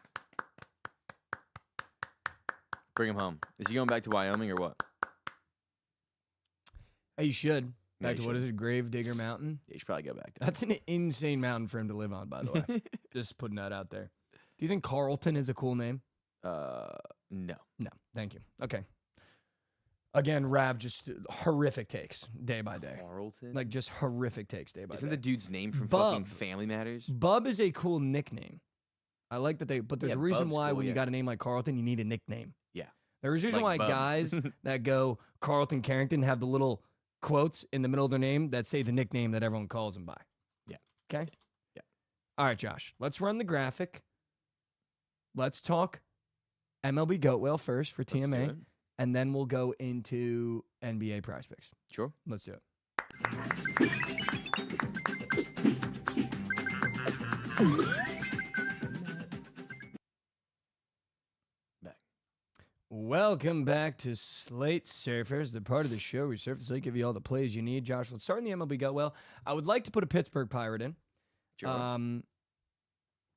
Bring him home. Is he going back to Wyoming or what? Hey, you should. No, Back you to what is shouldn't. it? Grave Digger Mountain? Yeah, you should probably go back there. That's an insane mountain for him to live on, by the way. Just putting that out there. Do you think Carlton is a cool name? No. No. Thank you. Okay. Again, Rav, just horrific takes day by day. Carlton? Like, just horrific takes day by Isn't day. the dude's name from Bub. fucking Family Matters? Bub is a cool nickname. I like that but there's Yeah, a reason Bub's why cool, when you yeah. got a name like Carlton, you need a nickname. Yeah. There's a reason Like why Bub. guys that go Carlton Carrington have the little quotes in the middle of their name that say the nickname that everyone calls them by. Yeah. Okay? Yeah. All right, Josh. Let's run the graphic. Let's talk MLB Goat Whale first for Let's do TMA, it. and then we'll go into NBA prize picks. Sure. Let's do it. Back. Welcome back to Slate Surfers, the part of the show we surf the slate, give you all the plays you need. Josh, let's start in the MLB Goat Whale. I would like to put a Pittsburgh Pirate in. Sure.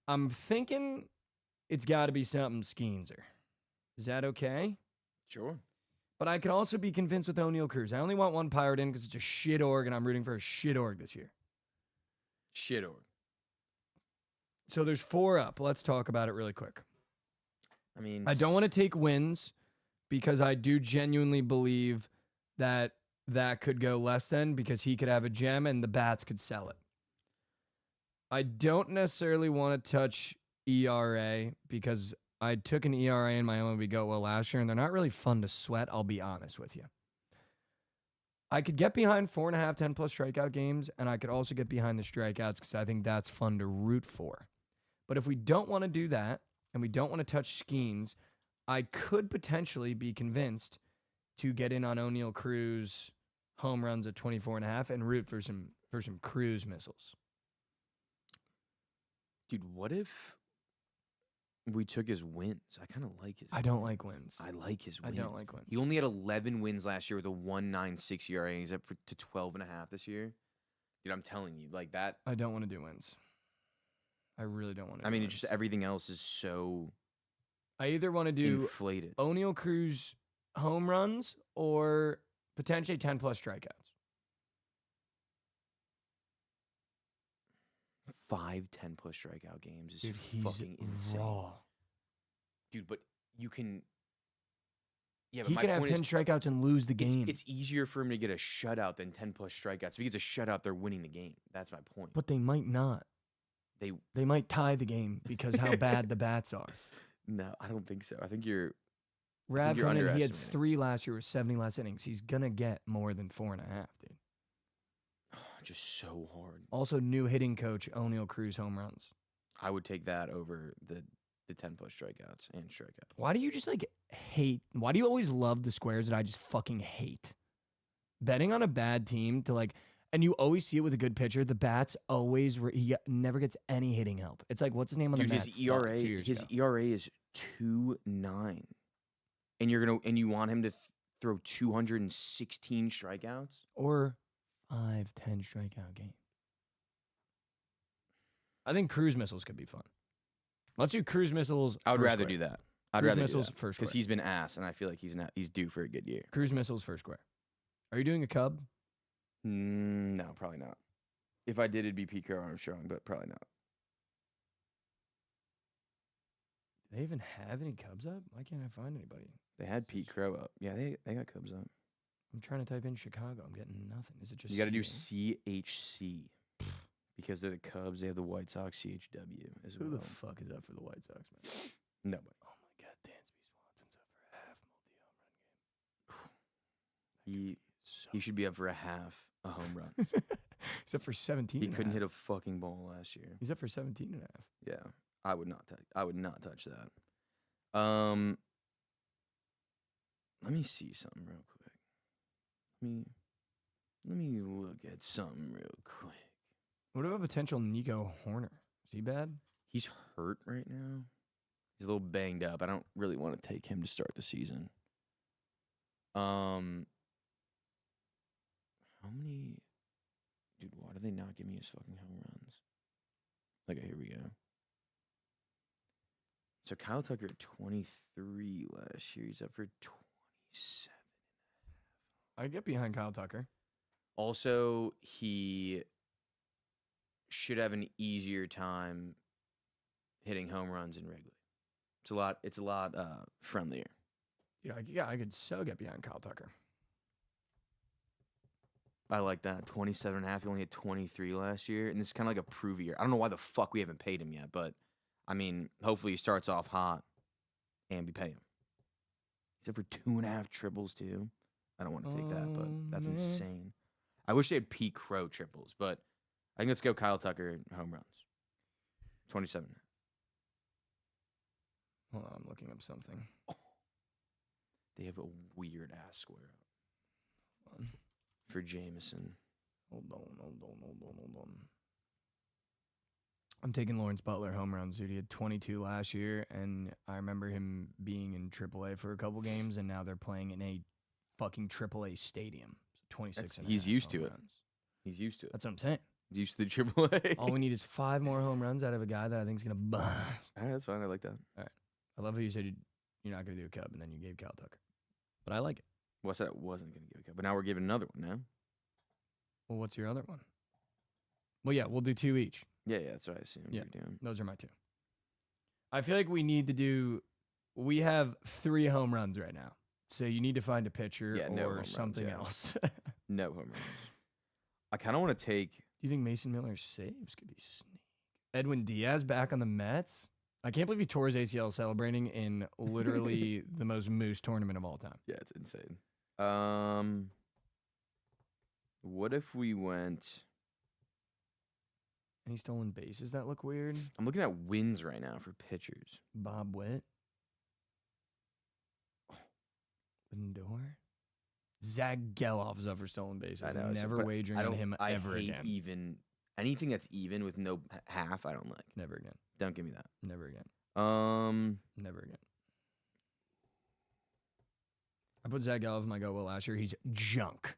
I'm thinking it's got to be something Skeenser. Is that okay? Sure. But I could also be convinced with O'Neal Cruz. I only want one Pirate in because it's a shit org, and I'm rooting for a shit org this year. Shit org. So there's 4 up. Let's talk about it really quick. I mean, I don't want to take wins because I do genuinely believe that could go less than because he could have a gem and the bats could sell it. I don't necessarily want to touch ERA because I took an ERA in my MLB Go well last year, and they're not really fun to sweat, I'll be honest with you. I could get behind 4.5 10-plus strikeout games, and I could also get behind the strikeouts because I think that's fun to root for. But if we don't want to do that, and we don't want to touch Skeens, I could potentially be convinced to get in on O'Neal Cruz home runs at 24.5 and root for some Cruz missiles. Dude, what if we took his wins? I kind of like his. I don't like wins. I like his I wins. don't like wins. He only had 11 wins last year with a 1.96 ERA. He's up to 12.5 this year. Dude, I'm telling you, like that. I don't want to do wins. I really don't want to. I mean, it's just everything else is so. I either want to do inflated. O'Neal Cruz home runs or potentially 10-plus strikeouts. 5 10-plus strikeout games is Dude, he's fucking insane. raw. Dude, but you can. Yeah, but He my can have point 10 is, strikeouts and lose the game. It's easier for him to get a shutout than 10-plus strikeouts. If he gets a shutout, they're winning the game. That's my point. But they might not. They might tie the game because how bad the bats are. No, I don't think so. I think you're. Rav you're Conan, he had underestimating. 3 last year with 70 less innings. He's going to get more than 4.5, dude. Just so hard. Also, new hitting coach, O'Neal Cruz home runs. I would take that over the 10-plus strikeouts and strikeouts. Why do you just hate? Why do you always love the squares that I just fucking hate? Betting on a bad team to and you always see it with a good pitcher. The bats always he never gets any hitting help. It's like what's his name on Dude, the Mets? his ERA is 2.9, and you want him to throw 216 strikeouts Or 5, 10 strikeout game. I think cruise missiles could be fun. Let's do cruise missiles. I would first rather square. do that. I'd Cruise rather missiles do that first because square. he's been ass, and I feel like he's due for a good year. Cruise missiles first square. Are you doing a Cub? No, probably not. If I did, it'd be Pete Crow Armstrong, but probably not. Do they even have any Cubs up? Why can't I find anybody? They had Pete Crow up. Yeah, they got Cubs up. I'm trying to type in Chicago. I'm getting nothing. Is it just You got to do CA? CHC because they're the Cubs. They have the White Sox CHW as Who well. the fuck is up for the White Sox, man? Nobody. Oh my God, Dansby Swanson's up for a half multi-home run game. He should be up for a home run. He's up for 17. He and a couldn't hit half. a fucking ball last year. He's up for 17 and a half. Yeah, I would not touch that. Let me see something real quick. Let me look at something real quick. What about potential Nico Horner? Is he bad? He's hurt right now. He's a little banged up. I don't really want to take him to start the season. How many? Dude, why do they not give me his fucking home runs? Okay, here we go. So Kyle Tucker at 23 last year. He's up for 27. I'd get behind Kyle Tucker. Also, he should have an easier time hitting home runs in Wrigley. It's a lot friendlier. Yeah, I could so get behind Kyle Tucker. I like that. 27.5. He only hit 23 last year. And this is kind of like a prove year. I don't know why the fuck we haven't paid him yet, but I mean, hopefully he starts off hot and we pay him. He's up for 2.5 triples too. I don't want to take that, but that's insane. I wish they had Pete Crow triples, but I think let's go Kyle Tucker home runs. 27. Hold on, I'm looking up something. They have a weird ass square up Hold on. for Jameson. Hold on. I'm taking Lawrence Butler home runs, dude. He had 22 last year, and I remember him being in AAA for a couple games, and now they're playing in a fucking AAA stadium. 26 and a He's half used to home it. runs. He's used to it. That's what I'm saying. Used to the AAA. All we need is 5 more home runs out of a guy that I think is going to bust. All right, that's fine. I like that. I love how you said you're not going to do a Cub, and then you gave Cal Tucker. But I like it. Well, I said I wasn't going to give a cup, but now we're giving another one now. Well, what's your other one? Well, yeah, we'll do 2 each. Yeah, that's what I assumed Yeah. you were doing. Those are my 2. I feel like we need to do. We have 3 home runs right now, so you need to find a pitcher Yeah, no home or runs, something yeah. else. No home runs. I kind of want to take. Do you think Mason Miller's saves could be sneak? Edwin Diaz back on the Mets? I can't believe he tore his ACL celebrating in literally the most moose tournament of all time. Yeah, it's insane. What if we went? Any stolen bases that look weird? I'm looking at wins right now for pitchers. Bob Witt? Lindor? Zach Geloff is up for stolen bases. I know, I'm so- never but wagering on him I ever hate again. even anything that's even with no half. I don't like. Never again. Don't give me that. Never again. Never again. I put Zach Geloff in my go well last year. He's junk.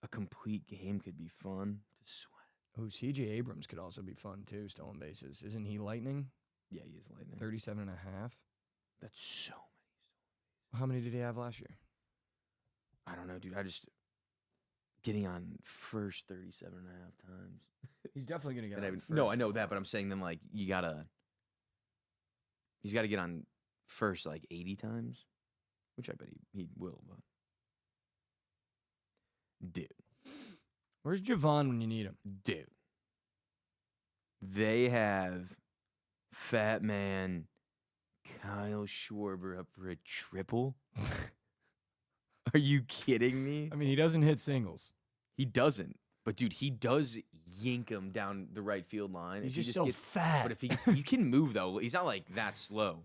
A complete game could be fun to sweat. Oh, CJ Abrams could also be fun too, stolen bases. Isn't he lightning? Yeah, he is lightning. 37 and a half. That's so many. How many did he have last year? I don't know, dude. I just getting on first 37 and a half times. He's definitely going to get And on I- first. no, I know that, but I'm saying them like he's got to get on first like 80 times, which I bet he will. But dude, Where's Jovan when you need him? dude, they have Fat Man Kyle Schwarber up for a triple. Are you kidding me? I mean, he doesn't hit singles. He doesn't. But dude, he does yank him down the right field line. He's If he just so gets, fat. But if he can move though, he's not like that slow.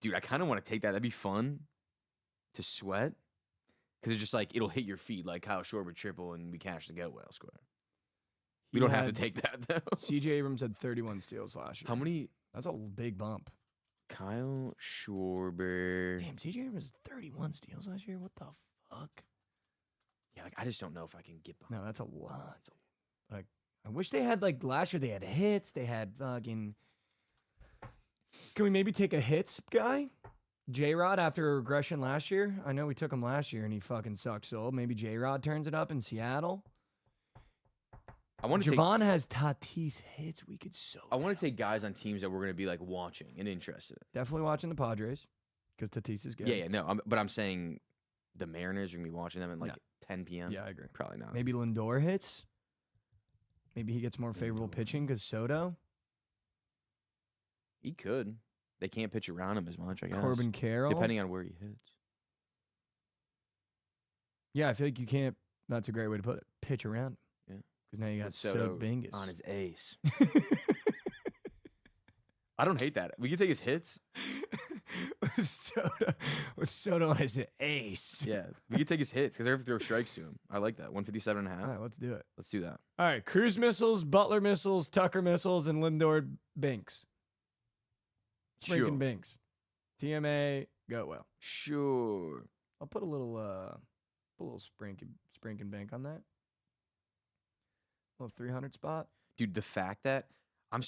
Dude, I kind of want to take that. That'd be fun to sweat because it's just like it'll hit your feet like Kyle Schwarber triple and we cash the go well square. We He don't have to had- take that though. CJ Abrams had 31 steals last year. How many? That's a big bump. Kyle Schwarber. Damn, CJ Abrams had 31 steals last year. What the fuck? Yeah, like I just don't know if I can get behind. No, that's a lot. Like, I wish they had like last year. They had hits. They had fucking. Can we maybe take a hits guy? J-Rod after a regression last year. I know we took him last year and he fucking sucked. So maybe J-Rod turns it up in Seattle. I want to Javon take. has Tatis hits. We could so. I want to take guys on teams that we're gonna be like watching and interested in. Definitely watching the Padres because Tatis is good. Yeah, no, but I'm saying the Mariners are gonna be watching them at like 10 p.m. Yeah, I agree. Probably not. Maybe Lindor hits. Maybe he gets more favorable Lindor. pitching because Soto. He could. They can't pitch around him as much, I guess. Corbin Carroll. Depending on where he hits. Yeah, I feel like you can't. That's a great way to put it. Pitch around him. Yeah. Because now you got With Soto Bingus. on his ace. I don't hate that. We can take his hits. with Soto on his ace. Yeah. We can take his hits because they're going to throw strikes to him. I like that. 157 and a half. All right, let's do it. Let's do that. All right, Cruz missiles, Butler missiles, Tucker missiles, and Lindor Binks. Sure. Sprinkin' Binks. TMA, go well. Sure. I'll put a little Sprinkin' Bink on that. Little 300 spot. Dude, the fact that I'm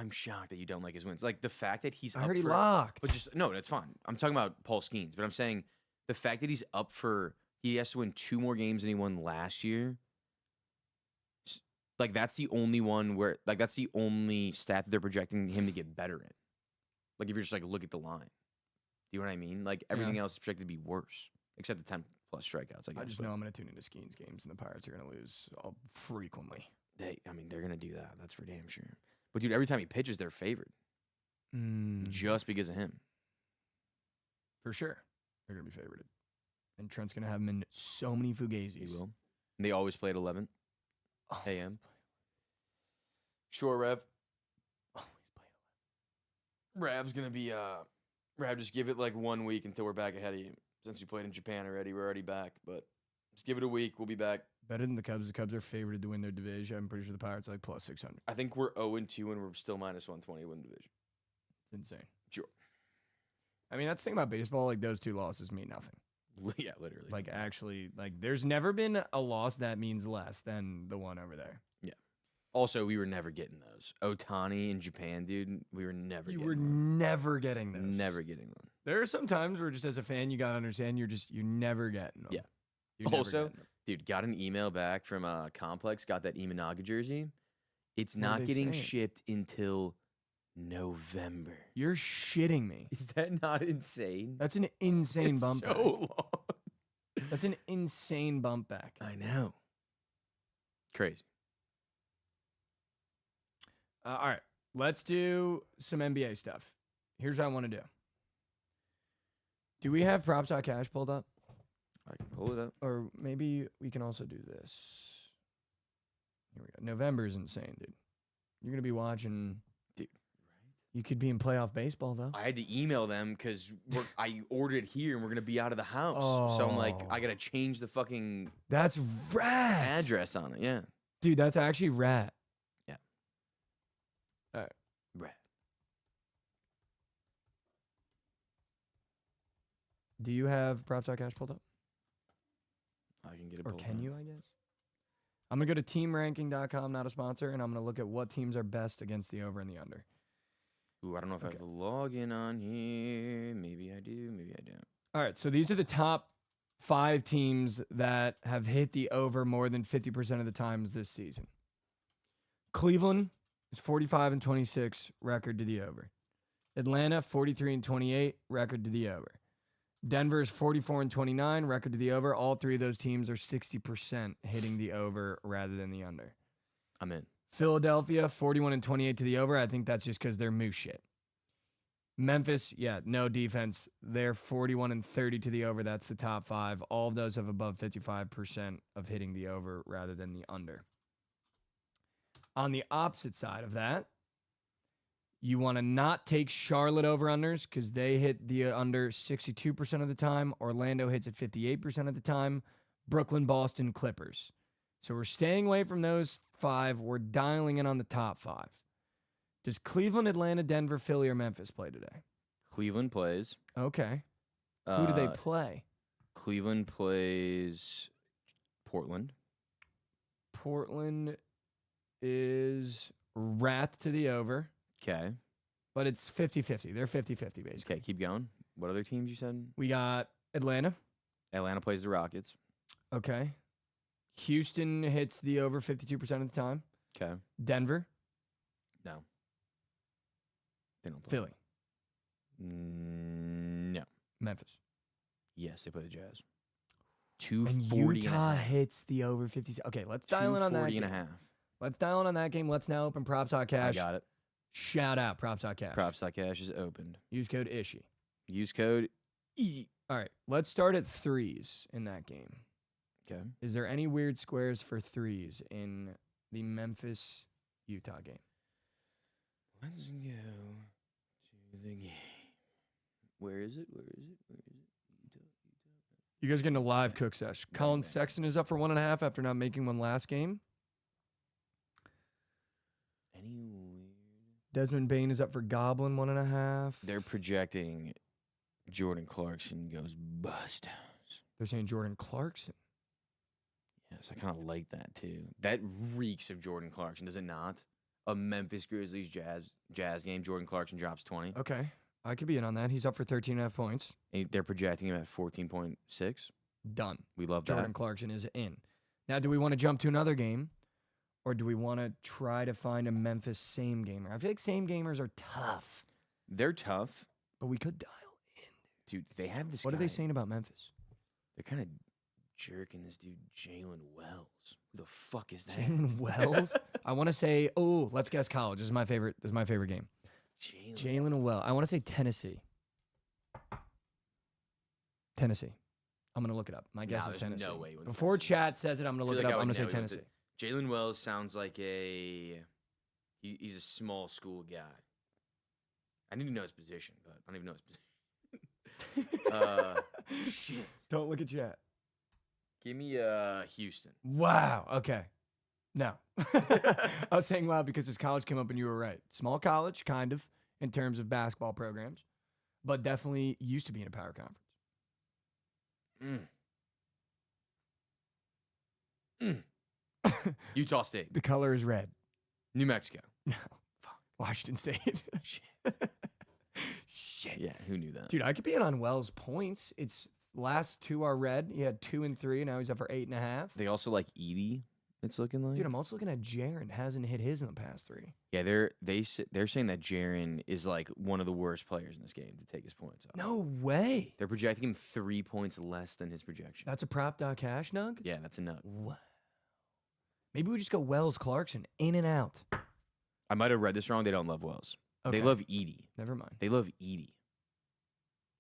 shocked that you don't like his wins. Like the fact that he's I up heard he for, locked. But just no, that's fine. I'm talking about Paul Skeens, but I'm saying the fact that he's up for he has to win 2 more games than he won last year. Like that's the only one where like that's the only stat that they're projecting him to get better in. Like if you're just like look at the line. Do you know what I mean? Like everything else is projected to be worse. Except the 10 plus strikeouts, I guess. I just know I'm going to tune into Skeens games, and the Pirates are going to lose frequently. They're gonna do that. That's for damn sure. But dude, every time he pitches, they're favored just because of him. For sure. They're going to be favorited. And Trent's going to have him in so many Fugazis. He will. And they always play at 11 a.m. Sure, Rev. Always play 11. Rav's gonna be Rav, just give it like 1 week until we're back ahead of you. Since we played in Japan already, we're already back. But just give it a week. We'll be back. Better than the Cubs. The Cubs are favored to win their division. I'm pretty sure the Pirates are like plus 600. I think we're 0-2 and we're still minus 120 to win the division. It's insane. Sure. I mean, that's the thing about baseball. Like, those 2 losses mean nothing. Yeah, literally. Like, actually, like, there's never been a loss that means less than the one over there. Yeah. Also, we were never getting those. Otani in Japan, dude. We were never You getting were one. never getting those. Never getting one. There are some times where just as a fan, you got to understand you're never getting them. Yeah. You're never Also, getting them. dude, got an email back from Complex. Got that Imanaga jersey. It's What are not they getting saying? shipped until November. You're shitting me. Is that not insane? That's an insane It's bump back. so long. That's an insane bump back. I know. Crazy. All right, let's do some NBA stuff. Here's what I want to do. Do we have props.cash pulled up? I can pull it up. Or maybe we can also do this. Here we go. November is insane, dude. You're going to be watching. Dude, You could be in playoff baseball, though. I had to email them because I ordered it here and we're going to be out of the house. So I'm like, I got to change the fucking That's rad. address on it. Yeah. Dude, that's actually rad. Yeah. All right. Right. Do you have props.cash pulled up? I can get it Or pulled can up. you, I guess? I'm going to go to teamranking.com, not a sponsor, and I'm going to look at what teams are best against the over and the under. Ooh, I don't know if I have the login on here. Maybe I do. Maybe I don't. All right, so these are the top 5 teams that have hit the over more than 50% of the times this season. Cleveland is 45-26 record to the over. Atlanta 43-28 record to the over. Denver is 44-29 record to the over. All 3 of those teams are 60% hitting the over rather than the under. I'm in. Philadelphia 41-28 to the over. I think that's just because they're moose shit. Memphis, yeah, no defense. They're 41-30 to the over. That's the top 5. All of those have above 55% of hitting the over rather than the under. On the opposite side of that, you want to not take Charlotte over-unders because they hit the under 62% of the time. Orlando hits it 58% of the time. Brooklyn, Boston, Clippers. So we're staying away from those 5. We're dialing in on the top 5. Does Cleveland, Atlanta, Denver, Philly, or Memphis play today? Cleveland plays. Okay. Who do they play? Cleveland plays Portland. Portland is rat to the over, Okay. but it's 50-50. They're 50-50 basically. Okay, keep going. What other teams you said? We got Atlanta. Atlanta plays the Rockets. Okay. Houston hits the over 52% of the time. Okay. Denver, No. They don't play. Philly, No. Memphis. Yes, they play the Jazz. And 240 Utah hits the over 50. Okay, let's dial in on that 240 game. and a half. Let's dial in on that game. Let's now open props.cash. I got it. Shout out props.cash. Props.cash is opened. Use code ISHY. Use code E. All right, let's start at 3s in that game. Okay. Is there any weird squares for 3s in the Memphis-Utah game? Let's go to the game. Where is it? Where is it? Where is it? Utah. You guys getting a live cook sesh. Colin Sexton is up for 1.5 after not making one last game. Any weird? Desmond Bain is up for Goblin 1.5. They're projecting Jordan Clarkson goes bust. They're saying Jordan Clarkson. Yes, I kind of like that too. That reeks of Jordan Clarkson, does it not? A Memphis Grizzlies Jazz game. Jordan Clarkson drops 20. Okay, I could be in on that. He's up for 13.5 points. And they're projecting him at 14.6. Done. We love Jordan that. Clarkson is in. Now, do we want to jump to another game? Or do we want to try to find a Memphis same gamer? I feel like same gamers are tough. They're tough. But we could dial in. Dude, they have this What are guy. they saying about Memphis? They're kind of jerking this dude, Jalen Wells. Who the fuck is that? Jalen Wells? I want to say, let's guess college. This is my favorite game. Jalen Wells. I want to say Tennessee. Tennessee. I'm going to look it up. My guess is there's Tennessee. no way he went Before Tennessee. chat says it, I'm going to I look feel it like up. I I'm would going to say know he went Tennessee. Jalen Wells sounds like he's a small school guy. I need to know his position, but I don't even know his position. Shit. Don't look at chat. Give me Houston. Wow. Okay. No. I was saying wow because his college came up and you were right. Small college, kind of, in terms of basketball programs, but definitely used to be in a power conference. Utah State. The color is red. New Mexico. No. Washington State. Shit. Shit. Yeah, who knew that? Dude, I could be in on Wells' points. It's last 2 are red. He had 2 and 3. Now he's up for 8.5. They also like Edie. It's looking like. Dude, I'm also looking at Jaron. Hasn't hit his in the past 3. Yeah, they're saying that Jaron is like one of the worst players in this game to take his points off. No way. They're projecting him 3 points less than his projection. That's a prop.cash, Nug? Yeah, that's a nut. What? Maybe we just go Wells Clarkson in and out. I might have read this wrong. They don't love Wells. Okay. They love Edie. Never mind. They love Edie.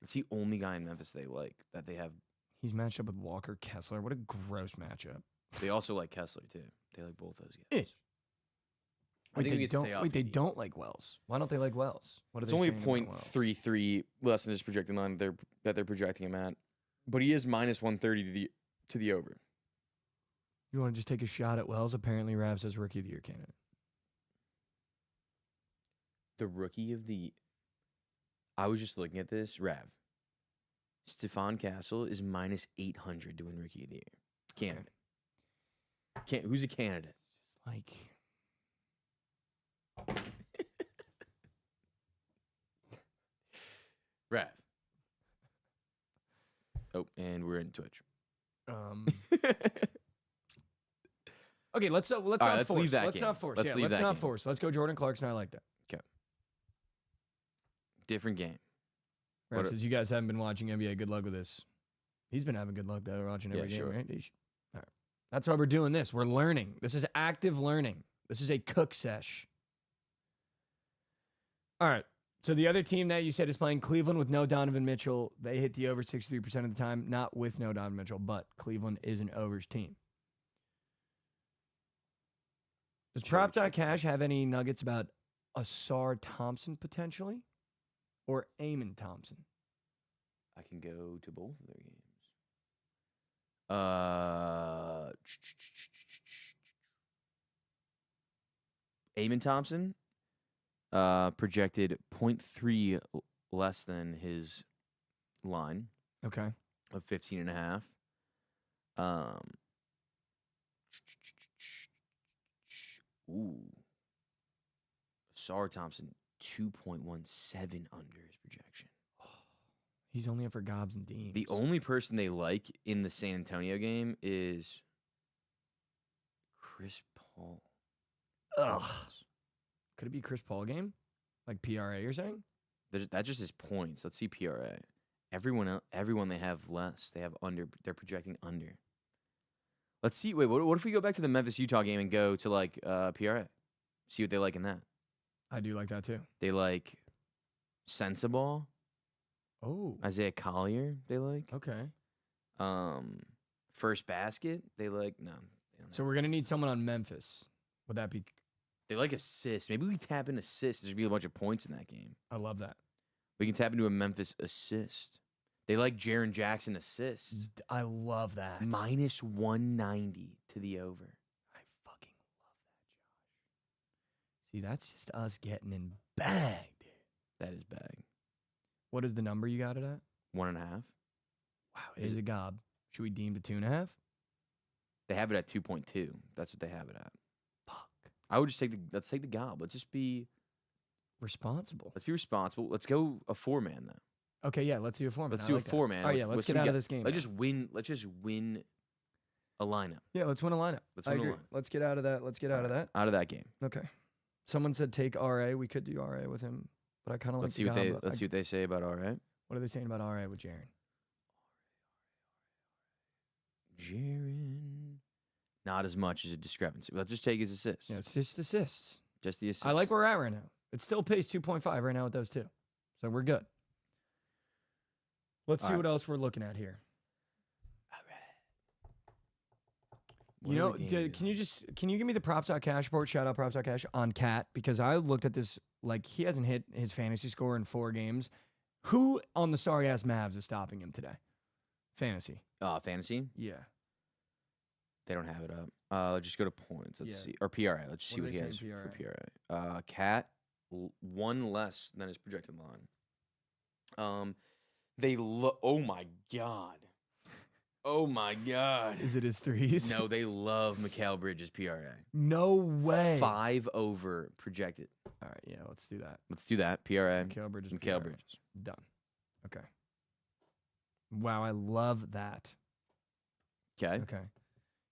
It's the only guy in Memphis they like that they have. He's matched up with Walker Kessler. What a gross matchup. They also like Kessler too. They like both those Eh. guys. I think we could stay off they Edie. don't like Wells. Why don't they like Wells? What are It's they only saying about Wells? 0.33 less than his projected line that they're projecting him at, but he is minus 130 to the over. You want to just take a shot at Wells? Apparently, Rav says Rookie of the Year candidate. The rookie of the. I was just looking at this. Rav. Stephon Castle is minus 800 to win Rookie of the Year. Candidate. Who's a candidate? Like, Rav. Oh, and we're in Twitch. okay, let's right, not let's force. leave that Let's game. not force. Let's Yeah, leave let's that not game. force. Let's go Jordan Clarkson. I like that. Different game. Rav What- says you guys haven't been watching NBA. Good luck with this. He's been having good luck though, watching every Yeah, game, sure. right? All right. That's why we're doing this. We're learning. This is active learning. This is a cook sesh. All right. So the other team that you said is playing Cleveland with no Donovan Mitchell. They hit the over 63% of the time, not with no Donovan Mitchell, but Cleveland is an overs team. Does Cherry Prop.Cash have any nuggets about Asar Thompson potentially? Or Eamon Thompson? I can go to both of their games. Eamon Thompson projected 0.3 less than his line Okay. of 15.5. Ooh. Asar Thompson 2.17 under his projection. He's only up for gobs and deems. The only person they like in the San Antonio game is Chris Paul. Ugh. Could it be Chris Paul game? Like PRA, you're saying? That's just his points. Let's see PRA. Everyone they have less. They have under. They're projecting under. Let's see. Wait, what if we go back to the Memphis Utah game and go to like PRA? See what they like in that. I do like that too. They like Sensible, Oh. Isaiah Collier. They like Okay. First Basket. They like no. They don't So we're going to need someone on Memphis. Would that be? They like assists. Maybe we tap in assists. There'd be a bunch of points in that game. I love that. We can tap into a Memphis assist. They like Jaren Jackson assists. I love that. Minus 190 to the over. I fucking love that, Josh. See, that's just us getting in bag, dude. That is bag. What is the number you got it at? 1.5. Wow, it is a gob. Should we deem to 2.5? They have it at 2.2. That's what they have it at. Fuck. I would just let's take the gob. Let's be Responsible. responsible. Let's go a 4-man though. Okay, yeah, let's do a 4-man. Let's I do like a that. 4-man. Oh, yeah, let's get out of this game. Let's man. just win a lineup. Yeah, let's win a lineup. Let's I win a agree. lineup. Let's get out of that. Let's get out of that. Out of that game. Okay. Someone said take RA. We could do RA with him, but I kind of like Let's see the what they gob. let's see what they say about all right. What are they saying about RA with Jaren? Jaren. Not as much as a discrepancy. Let's just take his assists. Yeah, it's just assists. Just the assists. I like where we're at right now. It still pays 2.5 right now with those two. So we're good. Let's All see right. what else we're looking at here. What You know, other game can you give me the props.cash report? Shout out props.cash on Cat because I looked at this like he hasn't hit his fantasy score in 4 games. Who on the sorry ass Mavs is stopping him today? Fantasy. Fantasy? Yeah. They don't have it up. Let's just go to points. Let's Yeah. see. Or PRA. Let's see What are what he they has saying for PRA. Cat, 1 less than his projected line. Oh my God. Oh my God. Is it his threes? No, they love Mikal Bridges PRA. No way. 5 over projected. All right, yeah, let's do that. Let's do that. PRA. Mikal Bridges. Mikal PRA. Bridges. Done. Okay. Wow, I love that. Okay. Okay.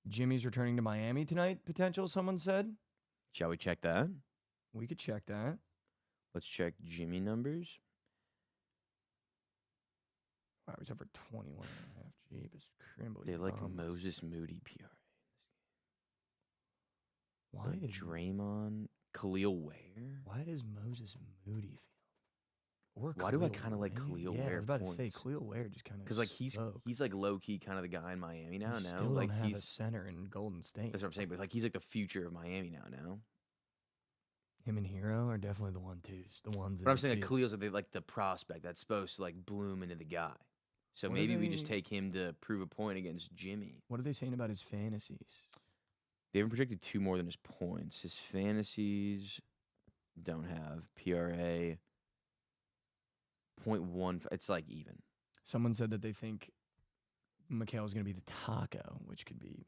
Jimmy's returning to Miami tonight, potential, someone said. Shall we check that? We could check that. Let's check Jimmy numbers. Wow, he's over 21 and a half. Jeebus crimbly. They like bums. Moses Moody PRA. Why did Draymond, Khalil Ware? Why does Moses Moody feel? Or Why do I Khalil kinda like Ware? Khalil Yeah, I Ware was about to say points? Khalil Ware just kind of Because like he's like low key kind of the guy in Miami now. still Like don't have a he's center in Golden State. that's what I'm saying. But like he's like the future of Miami now. Him and Hero are definitely the 1-2s, the ones. But I'm saying that Khalil's like the prospect that's supposed to like bloom into the guy. So What are maybe we just they- take him to prove a point against Jimmy. What are they saying about his fantasies? They haven't projected 2 more than his points. His fantasies don't have PRA 0.1. It's like even. Someone said that they think Mikal is going to be the taco, which could be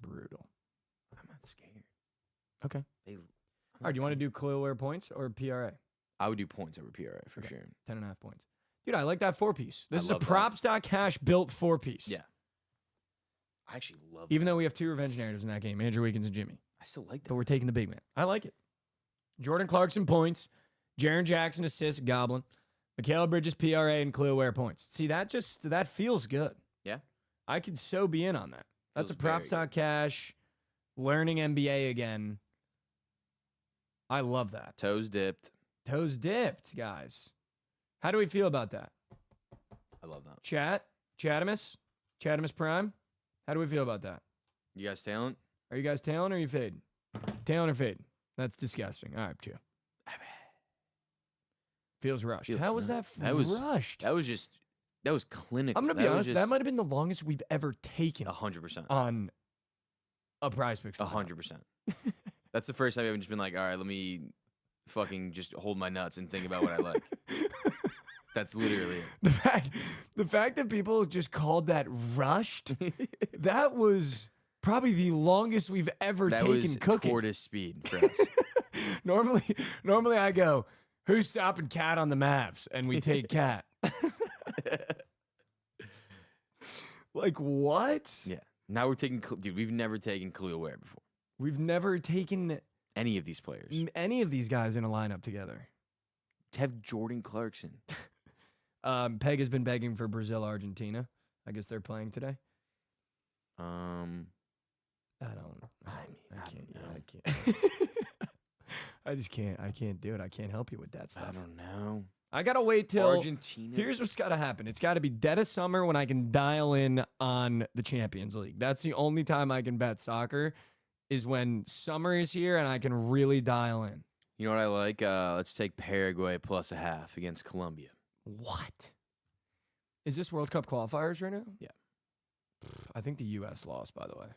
brutal. I'm not scared. Okay. They. All right, do you want to do Khalil Ware points or PRA? I would do points over PRA for Okay. sure. 10.5 points. Dude, I like that 4-piece. This I is a love that. props.cash built 4-piece. Yeah. I actually love. Even though we have 2 revenge narratives in that game, Andrew Wiggins and Jimmy. I still like But that. we're taking the big man. I like it. Jordan Clarkson points. Jaren Jackson assists, Goblin. Mikal Bridges PRA and Khalil Ware points. See, that feels good. Yeah. I could so be in on that. That's Feels a very props.cash, learning NBA again. I love that. Toes dipped. Toes dipped, guys. How do we feel about that? I love that. Chatimus Prime. How do we feel about that? You guys talent? Are you guys tailing or are you fading? Tailing or fading? That's disgusting. All right, chill. Feels rushed. Feels How was that rushed. That was- rushed? That was clinical. I'm going to be honest. That might have been the longest we've ever taken 100%. on a Prize Picks. lineup. 100%. That's the first time I've just been like, all right, let me fucking just hold my nuts and think about what I like. That's literally it. The fact that people just called that rushed, that was probably the longest we've ever That taken was cooking. tortoise speed for us. Normally I go, who's stopping Cat on the Mavs? And we take Cat. Like what? Yeah. Now we're taking, dude, we've never taken Khalil Ware before. We've never taken Any of these players. any of these guys in a lineup together. Have Jordan Clarkson. Peg has been begging for Brazil, Argentina. I guess they're playing today. I I don't know. can't. I just can't. I can't do it. I can't help you with that stuff. don't know. I gotta wait till Argentina. Here's what's gotta happen. It's gotta be dead of summer when I can dial in on the Champions League. That's the only time I can bet soccer is when summer is here and I can really dial in. You know what I like? Let's take Paraguay plus a half against Colombia. What? Is this World Cup qualifiers right now? Yeah. I think the U.S. lost, by the way.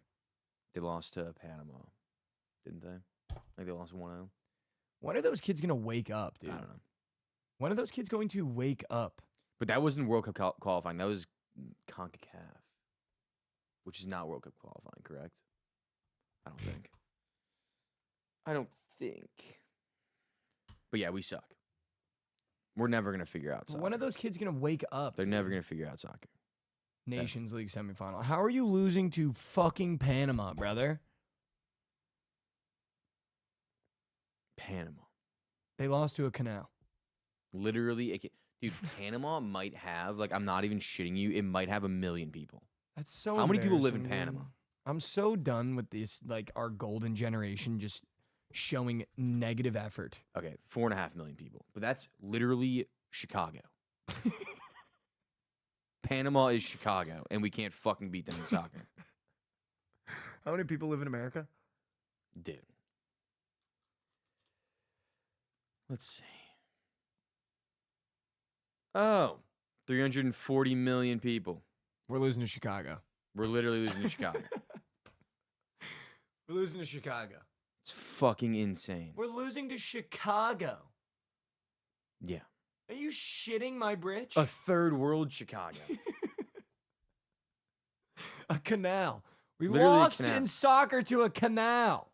They lost to Panama, didn't they? Like they lost 1-0. When are those kids gonna wake up, dude? I don't know. When are those kids going to wake up? But that wasn't World Cup qualifying. That was CONCACAF, which is not World Cup qualifying, correct? I don't think. But yeah, we suck. We're never going to figure out soccer. When are those kids gonna wake up? They're dude? never going to figure out soccer. Nations League semifinal. How are you losing to fucking Panama, brother? Panama. They lost to a canal. Literally, dude, Panama might have, like, I'm not even shitting you, it might have 1 million people. That's so How many people live in embarrassing, dude. Panama? I'm so done with this, like, our golden generation just showing negative effort. Okay, 4.5 million people. But that's literally Chicago. Panama is Chicago, and we can't fucking beat them in soccer. How many people live in America? Dude. Let's see. Oh, 340 million people. We're losing to Chicago. We're literally losing to Chicago. We're losing to Chicago. It's fucking insane. We're losing to Chicago. Yeah. Are you shitting my britch? A third world Chicago. A canal. We Literally a lost canal. in soccer to a canal.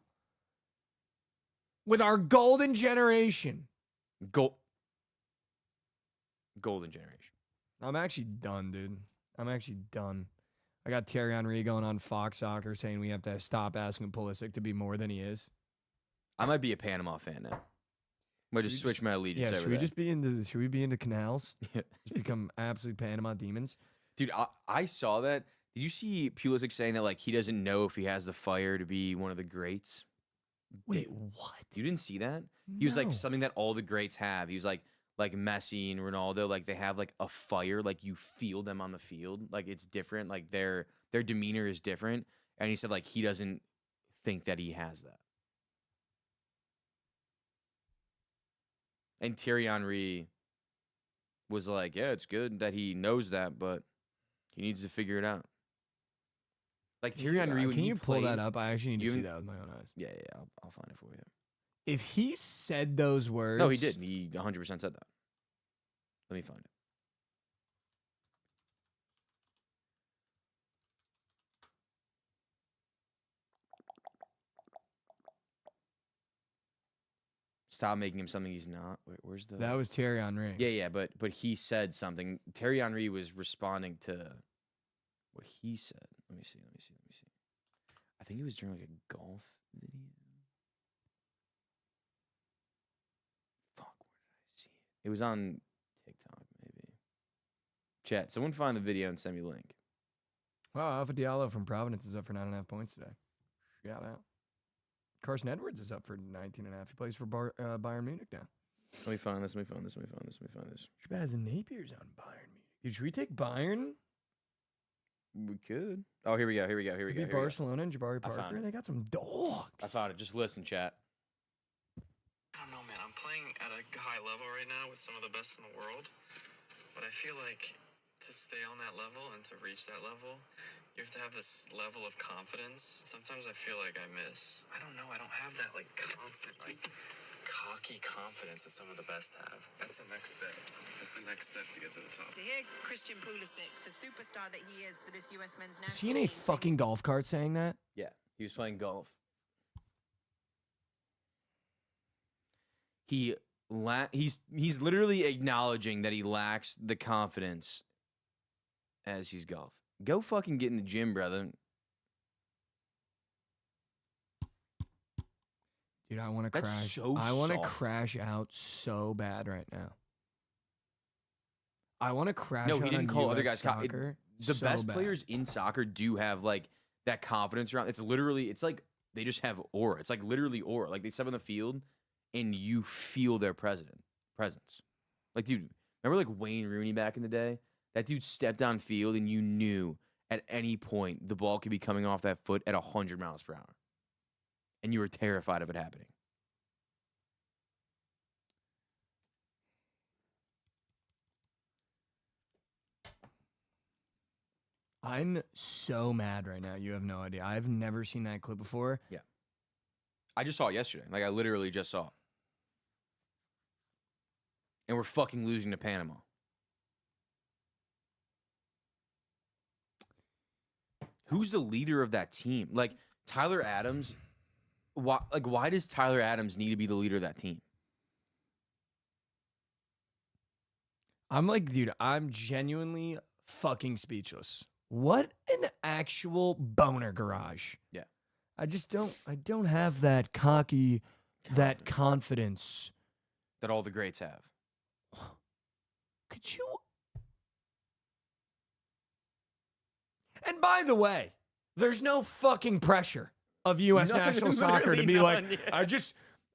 With our golden generation. Golden generation. I'm actually done, dude. I'm actually done. I got Thierry Henry going on Fox Soccer saying we have to stop asking Pulisic to be more than he is. I might be a Panama fan now. I might just switch my allegiance over should we there. just be into should we be into canals? Yeah. Just become absolute Panama demons? Dude, I saw that. Did you see Pulisic saying that like he doesn't know if he has the fire to be one of the greats? Wait, Dude, what? you didn't see that? He was like No. something that all the greats have. He was like Messi and Ronaldo, like they have like a fire, like you feel them on the field, like it's different, like their demeanor is different. And he said like he doesn't think that he has that. And Thierry Henry was like, yeah, it's good that he knows that, but he needs to figure it out. Like Thierry Henry, when can he you pull played, that up? I actually need to you see haven't- that with my own eyes. Yeah, I'll find it for you. If he said those words, No, he did. He 100% said that. Let me find it. Stop making him something he's not. Where's the? That was Thierry Henry. Yeah, but he said something. Thierry Henry was responding to what he said. Let me see. I think it was during like a golf video. Fuck, where did I see it? It was on TikTok, maybe. Chat, someone find the video and send me a link. Wow, Alpha Diallo from Providence is up for 9.5 points today. Shout out. Carson Edwards is up for 19.5. He plays for Bayern Munich now. Let me find this. Shabazz Napier's on Bayern Munich. Dude, should we take Bayern? We could. Oh, here we go. To beat Barcelona and Jabari I found Parker. it. They got some dogs. I found it. Just listen, chat. I don't know, man. I'm playing at a high level right now with some of the best in the world. But I feel like to stay on that level and to reach that level, you have to have this level of confidence. Sometimes I feel like I miss. I don't know. I don't have that, like, constant, like, cocky confidence that some of the best have. That's the next step. That's the next step to get to the top. To hear Christian Pulisic, the superstar that he is for this U.S. men's national Is he in a team, saying fucking golf cart saying that? Yeah, he was playing golf. He's literally acknowledging that he lacks the confidence as he's golf. Go fucking get in the gym, brother. Dude, I want to That's crash. so I want to soft. crash out so bad right now. I want to crash No, out he didn't on call US other guys. soccer The so best bad. players in soccer do have like that confidence around. It's like they just have aura. It's like literally aura. Like they step on the field and you feel their presence. Like, dude, remember like Wayne Rooney back in the day? That dude stepped down field and you knew at any point the ball could be coming off that foot at 100 miles per hour. And you were terrified of it happening. I'm so mad right now. You have no idea. I've never seen that clip before. I just saw it yesterday. Like, I literally just saw it. And we're fucking losing to Panama. Who's the leader of that team? Like, Tyler Adams. Why does Tyler Adams need to be the leader of that team? I'm like, dude, I'm genuinely fucking speechless. What an actual boner garage. Yeah. I don't have that cocky, that confidence. That all the greats have. Could you? And by the way, there's no fucking pressure of U.S. None, national soccer to literally be like, none, yeah.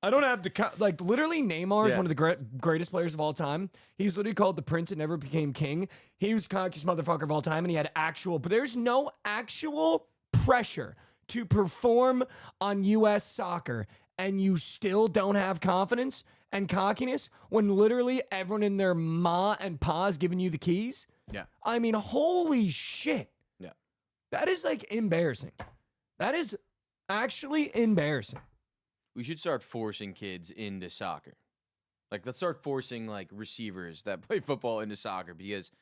I don't have the, like, literally Neymar is Yeah. one of the greatest players of all time. He's literally called the prince that never became king. He was the cockiest motherfucker of all time, and he had but there's no actual pressure to perform on U.S. soccer, and you still don't have confidence and cockiness when literally everyone in their ma and pa is giving you the keys. Yeah. I mean, holy shit. Yeah. That is like embarrassing. That is actually embarrassing. We should start forcing kids into soccer. Like, let's start forcing, like, receivers that play football into soccer because it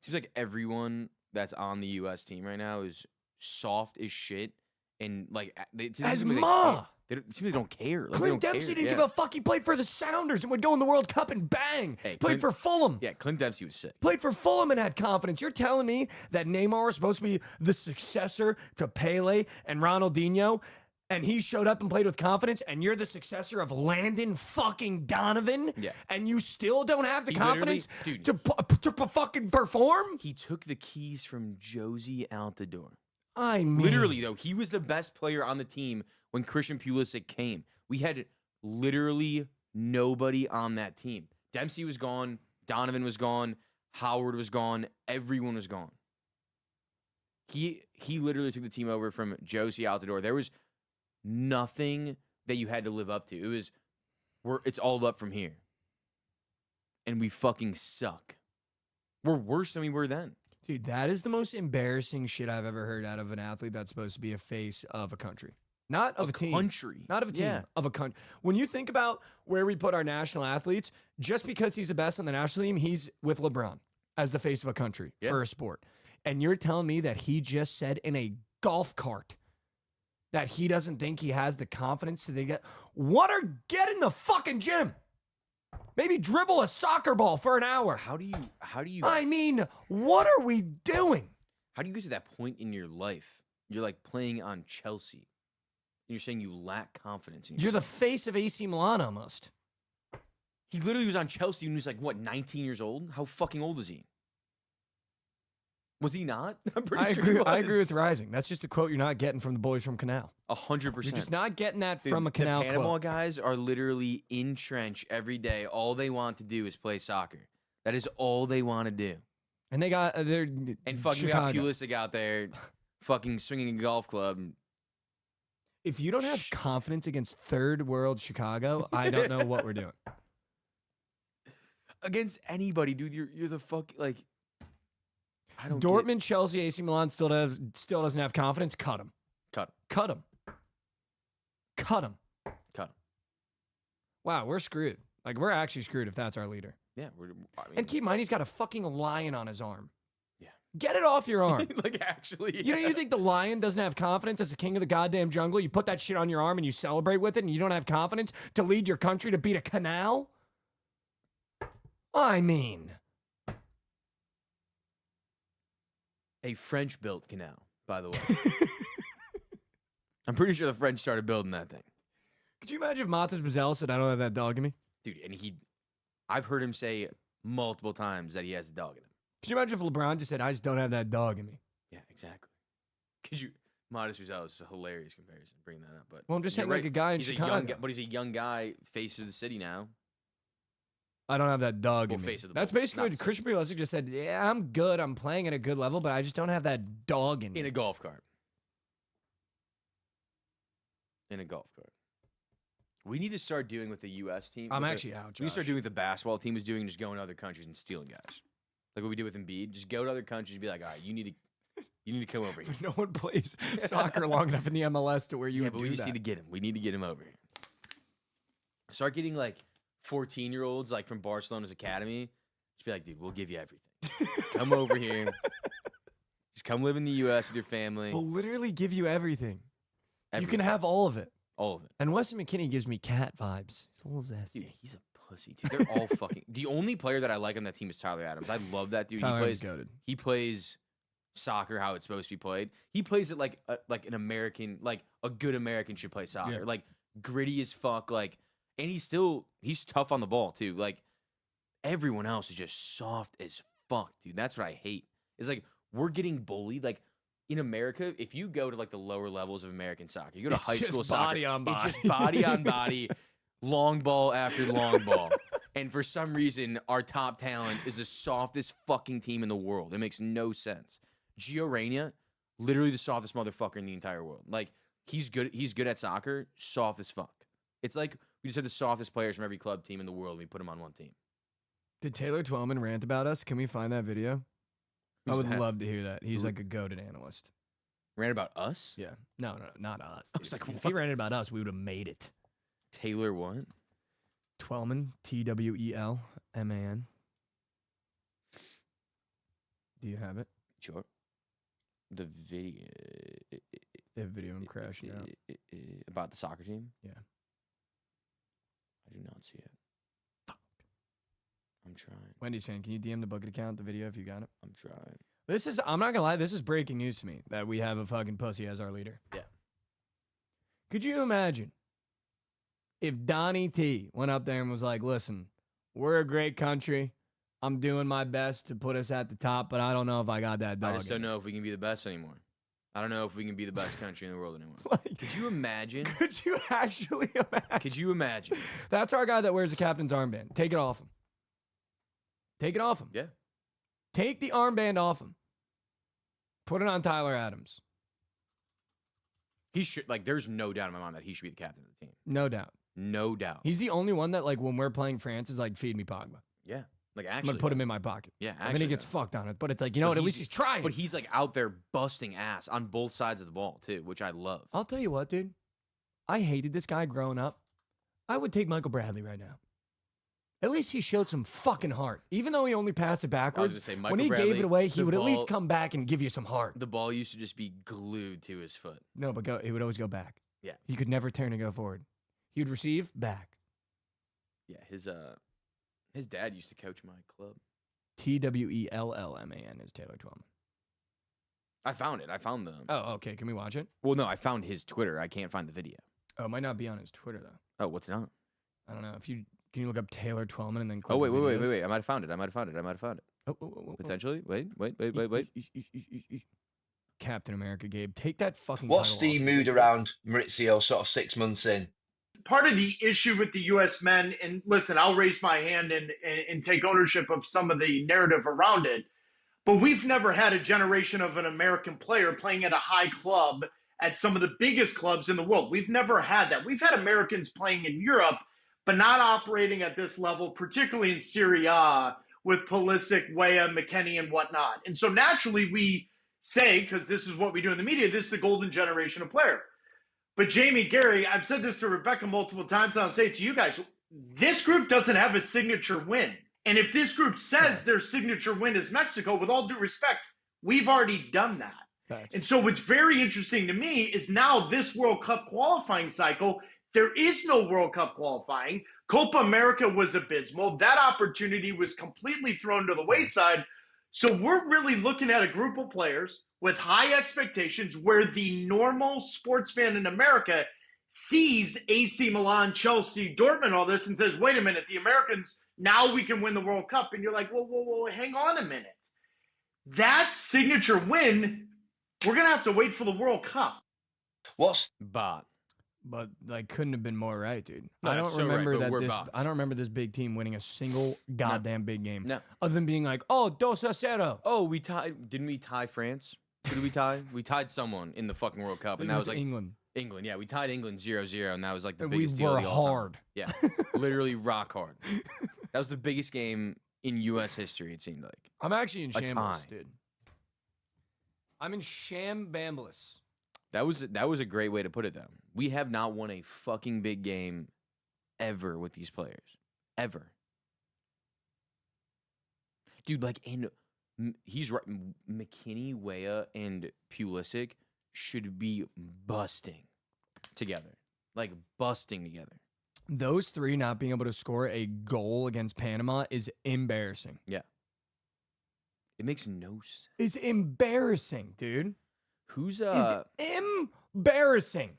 seems like everyone that's on the U.S. team right now is soft as shit, and like it seems As like Ma. it seems like they don't care. Like, they Clint don't Dempsey care. didn't Yeah. give a fuck. He played for the Sounders and would go in the World Cup and bang. Hey, Played Clint- for Fulham. Yeah, Clint Dempsey was sick. Played for Fulham and had confidence. You're telling me that Neymar was supposed to be the successor to Pele and Ronaldinho, and he showed up and played with confidence, and you're the successor of Landon fucking Donovan, Yeah. and you still don't have the He confidence literally- to fucking perform? He took the keys from Josie Altidore. I mean, Literally, though, he was the best player on the team when Christian Pulisic came. We had literally nobody on that team. Dempsey was gone. Donovan was gone. Howard was gone. Everyone was gone. He literally took the team over from Josie Altidore. There was nothing that you had to live up to. It's all up from here. And we fucking suck. We're worse than we were then. dude, that is the most embarrassing shit I've ever heard out of an athlete that's supposed to be a face of a country. Not of a team. Country. Not of a team, Yeah. of a country. When you think about where we put our national athletes, just because he's the best on the national team, he's with LeBron as the face of a country Yeah. for a sport. And you're telling me that he just said in a golf cart that he doesn't think he has the confidence to get get in the fucking gym. Maybe dribble a soccer ball for an hour. How do you I mean, what are we doing? How do you get to that point in your life? You're like playing on Chelsea. And you're saying you lack confidence in You're the yourself. face of AC Milan almost. He literally was on Chelsea when he was like, what, 19 years old? How fucking old was he? Was he not? I'm pretty sure he was. I agree with Rising. That's just a quote you're not getting from the boys from Canal. 100%. You're just not getting that Dude, from a Canal The Panama quote. guys are literally in trench every day. All they want to do is play soccer. That is all they want to do. And they got they're And fucking we got Pulisic out there fucking swinging a golf club. If you don't have confidence against third world Chicago, I don't know what we're doing. Against anybody, dude. You're the fuck, like, I don't Dortmund, Chelsea, AC Milan still doesn't have confidence. Cut him. Cut him. Cut him. Cut him. Cut him. Wow, we're screwed. Like, we're actually screwed if that's our leader. Yeah. And keep in mind, he's got a fucking lion on his arm. Yeah. Get it off your arm. like, actually. You know, yeah. you think the lion doesn't have confidence as the king of the goddamn jungle? You put that shit on your arm and you celebrate with it, and you don't have confidence to lead your country to beat a canal? I mean, A French-built canal, by the way. I'm pretty sure the French started building that thing. could you imagine if Matas Bazell said, I don't have that dog in me? Dude, and I've heard him say multiple times that he has a dog in him. Could you imagine if LeBron just said, I just don't have that dog in me? Yeah, exactly. Modest Rizal is a hilarious comparison, bringing that up. But Well, I'm just you're saying, like a guy in he's Chicago. a young guy, but he's a young guy, face of the city now. I don't have that dog Well, in me. face of the That's Bulls, basically not what the Christian Pulisic just said. Yeah, I'm good. I'm playing at a good level, but I just don't have that dog in me. In a golf cart. In a golf cart. We need to start doing what the U.S. team. I'm what the- actually out, We need to start Josh. doing what the basketball team is doing, and just going to other countries and stealing guys. Like what we did with Embiid. Just go to other countries and be like, all right, you need to come over here. But no one plays soccer long enough in the MLS to where you Yeah, would but do we just that. need to get him. We need to get him over here. Start getting like 14-year-olds like from Barcelona's academy. Just be like, dude, we'll give you everything. Come over here. Just come live in the U.S. with your family. We'll literally give you everything. You Everything. can have all of it. all of it. And Weston McKinney gives me cat vibes. He's a little zesty. Dude, he's a pussy. Dude, they're all fucking. The only player that I like on that team is Tyler Adams. I love that dude. Tyler he is plays. goated. He plays soccer how it's supposed to be played. He plays it like an American, like a good American should play soccer. Yeah. Like gritty as fuck. Like, and he's tough on the ball too. Like everyone else is just soft as fuck, dude. That's what I hate. It's like we're getting bullied. Like in America, if you go to like the lower levels of American soccer, you go to It's high just school soccer, body on it's just body. body on body, long ball after long ball. And for some reason, our top talent is the softest fucking team in the world. It makes no sense. Gio Reyna, literally the softest motherfucker in the entire world. Like he's good. He's good at soccer. Soft as fuck. It's like we just had the softest players from every club team in the world. And we put them on one team. Did Taylor Twellman rant about us? Can we find that video? I Who's would that? love to hear that. He's Who- like a goated analyst. Ran about us? Yeah. No, not us. I was dude. like, if he what? ranted about us, we would have made it. Taylor what? Twellman, Twelman. Do you have it? Sure. The video. They have video of him crashing out. About the soccer team? Yeah. I do not see it. Fuck. I'm trying. Wendy's fan, can you DM the Bookit account, the video, if you got it? I'm trying. I'm not gonna lie, this is breaking news to me that we have a fucking pussy as our leader. Yeah. Could you imagine if Donnie T went up there and was like, listen, we're a great country. I'm doing my best to put us at the top, but I don't know if I got that dog. I just don't know if we can be the best anymore. I don't know if we can be the best country in the world anymore. Like, could you imagine? Could you actually imagine? Could you imagine? That's our guy that wears the captain's armband. Take it off him. Take it off him. Yeah. Take the armband off him. Put it on Tyler Adams. He should, like, there's no doubt in my mind that he should be the captain of the team. No doubt. No doubt. He's the only one that, like, when we're playing France is like, feed me Pogba. Yeah. Like, I'm actually. going to put him in my pocket. Yeah, actually. And then he gets fucked on it. But it's like, you know what? At least he's trying. But he's, like, out there busting ass on both sides of the ball, too, which I love. I'll tell you what, dude. I hated this guy growing up. I would take Michael Bradley right now. At least he showed some fucking heart. Even though he only passed it backwards, I was gonna say, when he Michael gave Bradley, it away, he the would at least ball- come back and give you some heart. The ball used to just be glued to his foot. No, but he would always go back. Yeah. He could never turn and go forward. He would receive back. Yeah, his dad used to coach my club. TWELLMAN is Taylor Twellman. I found it. I found the. Oh, okay. Can we watch it? Well, no, I found his Twitter. I can't find the video. Oh, it might not be on his Twitter, though. Oh, what's not? I don't know. Can you look up Taylor Twellman and then click Oh, wait. the videos? I might have found it. I might have found it. Oh. Potentially. Wait. Captain America, Gabe. Take that fucking What's title the off. mood around Maurizio sort of 6 months in? Part of the issue with the U.S. men, and listen, I'll raise my hand and take ownership of some of the narrative around it, but we've never had a generation of an American player playing at a high club at some of the biggest clubs in the world. We've never had that. We've had Americans playing in Europe, but not operating at this level, particularly in Serie A with Pulisic, Weah, McKennie, and whatnot. And so naturally we say, because this is what we do in the media, this is the golden generation of player. But Jamie, Gary, I've said this to Rebecca multiple times, and I'll say it to you guys. This group doesn't have a signature win. And if this group says their signature win is Mexico, with all due respect, we've already done that. Facts. And so what's very interesting to me is now this World Cup qualifying cycle, there is no World Cup qualifying. Copa America was abysmal. That opportunity was completely thrown to the wayside. So we're really looking at a group of players with high expectations where the normal sports fan in America sees AC Milan, Chelsea, Dortmund, all this, and says, wait a minute, the Americans, now we can win the World Cup. And you're like, whoa, hang on a minute. That signature win, we're going to have to wait for the World Cup. What's But like, couldn't have been more right, dude. No, I don't that's so right, remember but that we're this. bots. I don't remember this big team winning a single goddamn big game. No. Other than being like, oh, 2-0. Oh, we tied. Didn't we tie France? Who did we tie? We tied someone in the fucking World Cup, and that was like England. England. Yeah, we tied England 0-0, and that was like the And biggest we deal were of the all time. hard. Yeah, literally rock hard. That was the biggest game in U.S. history. It seemed like. I'm actually in A shambles, tie. dude. I'm in shambambless. That was a great way to put it, though. We have not won a fucking big game ever with these players, ever. Dude, like, and he's right. McKinney, Weah, and Pulisic should be busting together, like busting together. Those three not being able to score a goal against Panama is embarrassing. Yeah, it makes no sense. It's embarrassing, dude. Who's It's embarrassing.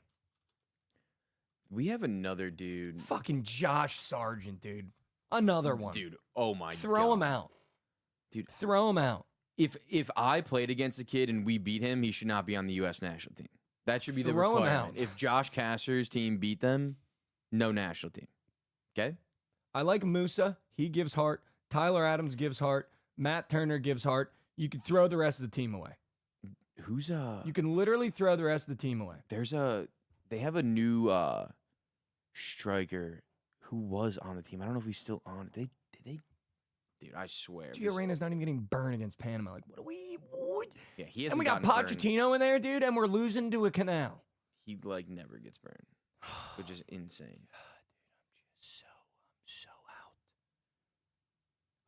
We have another dude. Fucking Josh Sargent, dude. Another one. Dude, oh my god. Throw him out. Dude, Throw him out. if I played against a kid and we beat him, he should not be on the US national team. That should be the Throw him requirement. out. If Josh Casser's team beat them, no national team. Okay? I like Musa. He gives heart. Tyler Adams gives heart. Matt Turner gives heart. You can throw the rest of the team away. Who's You can literally throw the rest of the team away. they have a new striker who was on the team. I don't know if he's still on. They dude, I swear. Gio Reyna's not even getting burned against Panama. Like, what? Yeah, he hasn't And we got gotten burned. Pochettino in there, dude, and we're losing to a canal. He like never gets burned, which is insane.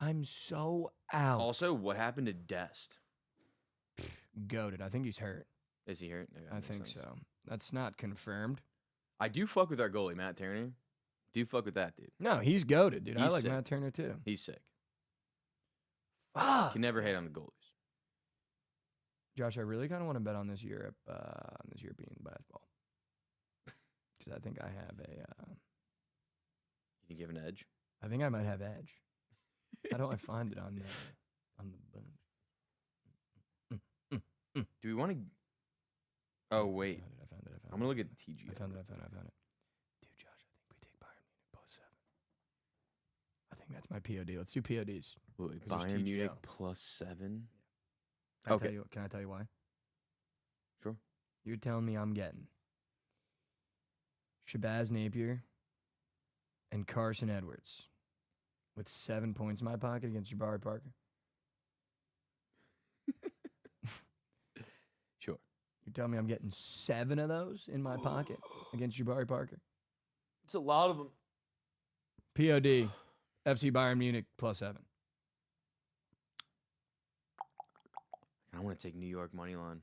I'm so out. Also, what happened to Dest? Goated. I think he's hurt. Is he hurt? Okay, I makes think sense. so. That's not confirmed. I do fuck with our goalie, Matt Turner. Do fuck with that dude. No, he's goated, dude. I He's like sick. Matt Turner too. He's sick. Fuck. Can never hate on the goalies. Josh, I really kind of want to bet on this European basketball because I think I have a. You think you have an edge? I think I might have edge. How do I find it on the bunch? Do we want to? Oh wait, I found it. I'm gonna look at TG. I found it. Dude, Josh, I think we take Bayern Munich plus 7. I think that's my POD. Let's do PODs. Wait, This is Bayern Munich TGL. plus 7. Can Okay. I tell you why? Sure. You're telling me I'm getting Shabazz Napier and Carson Edwards with 7 points in my pocket against Jabari Parker. Sure. You're telling me I'm getting 7 of those in my pocket against Jabari Parker. It's a lot of them. POD, FC Bayern Munich plus 7. I want to take New York money line.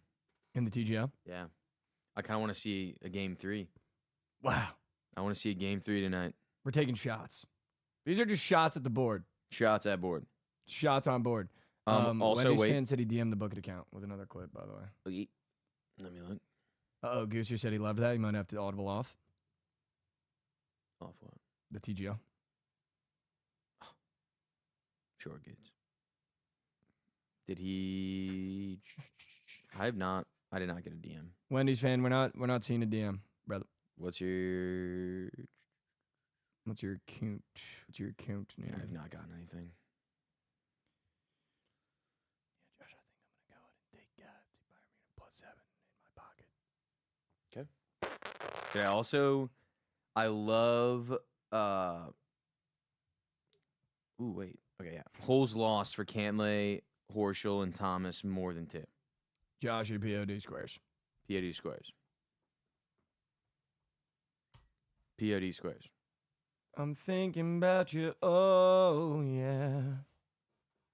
In the TGL? Yeah. I kind of want to see a game 3. Wow. I want to see a game 3 tonight. We're taking shots. These are just shots at the board. Shots at board. Shots on board. Also, Wendy's wait. fan said he DM'd the Bookit account with another clip, by the way. Let me look. Uh-oh, Goosier said he loved that. He might have to audible off Off what? the TGL. Sure, goods. Did he? I did not get a DM. Wendy's fan, we're not seeing a DM, brother. What's your? What's your account? What's your account name? I have not gotten anything. Yeah, Josh, I think I'm gonna go ahead and take Bayern Munich plus 7 in my pocket. Yeah. Also, I love. Ooh, wait. Okay, yeah. Holes lost for Cantlay, Horschel, and Thomas more than 2. Josh, your POD squares. POD squares. POD squares. I'm thinking about you. Oh yeah.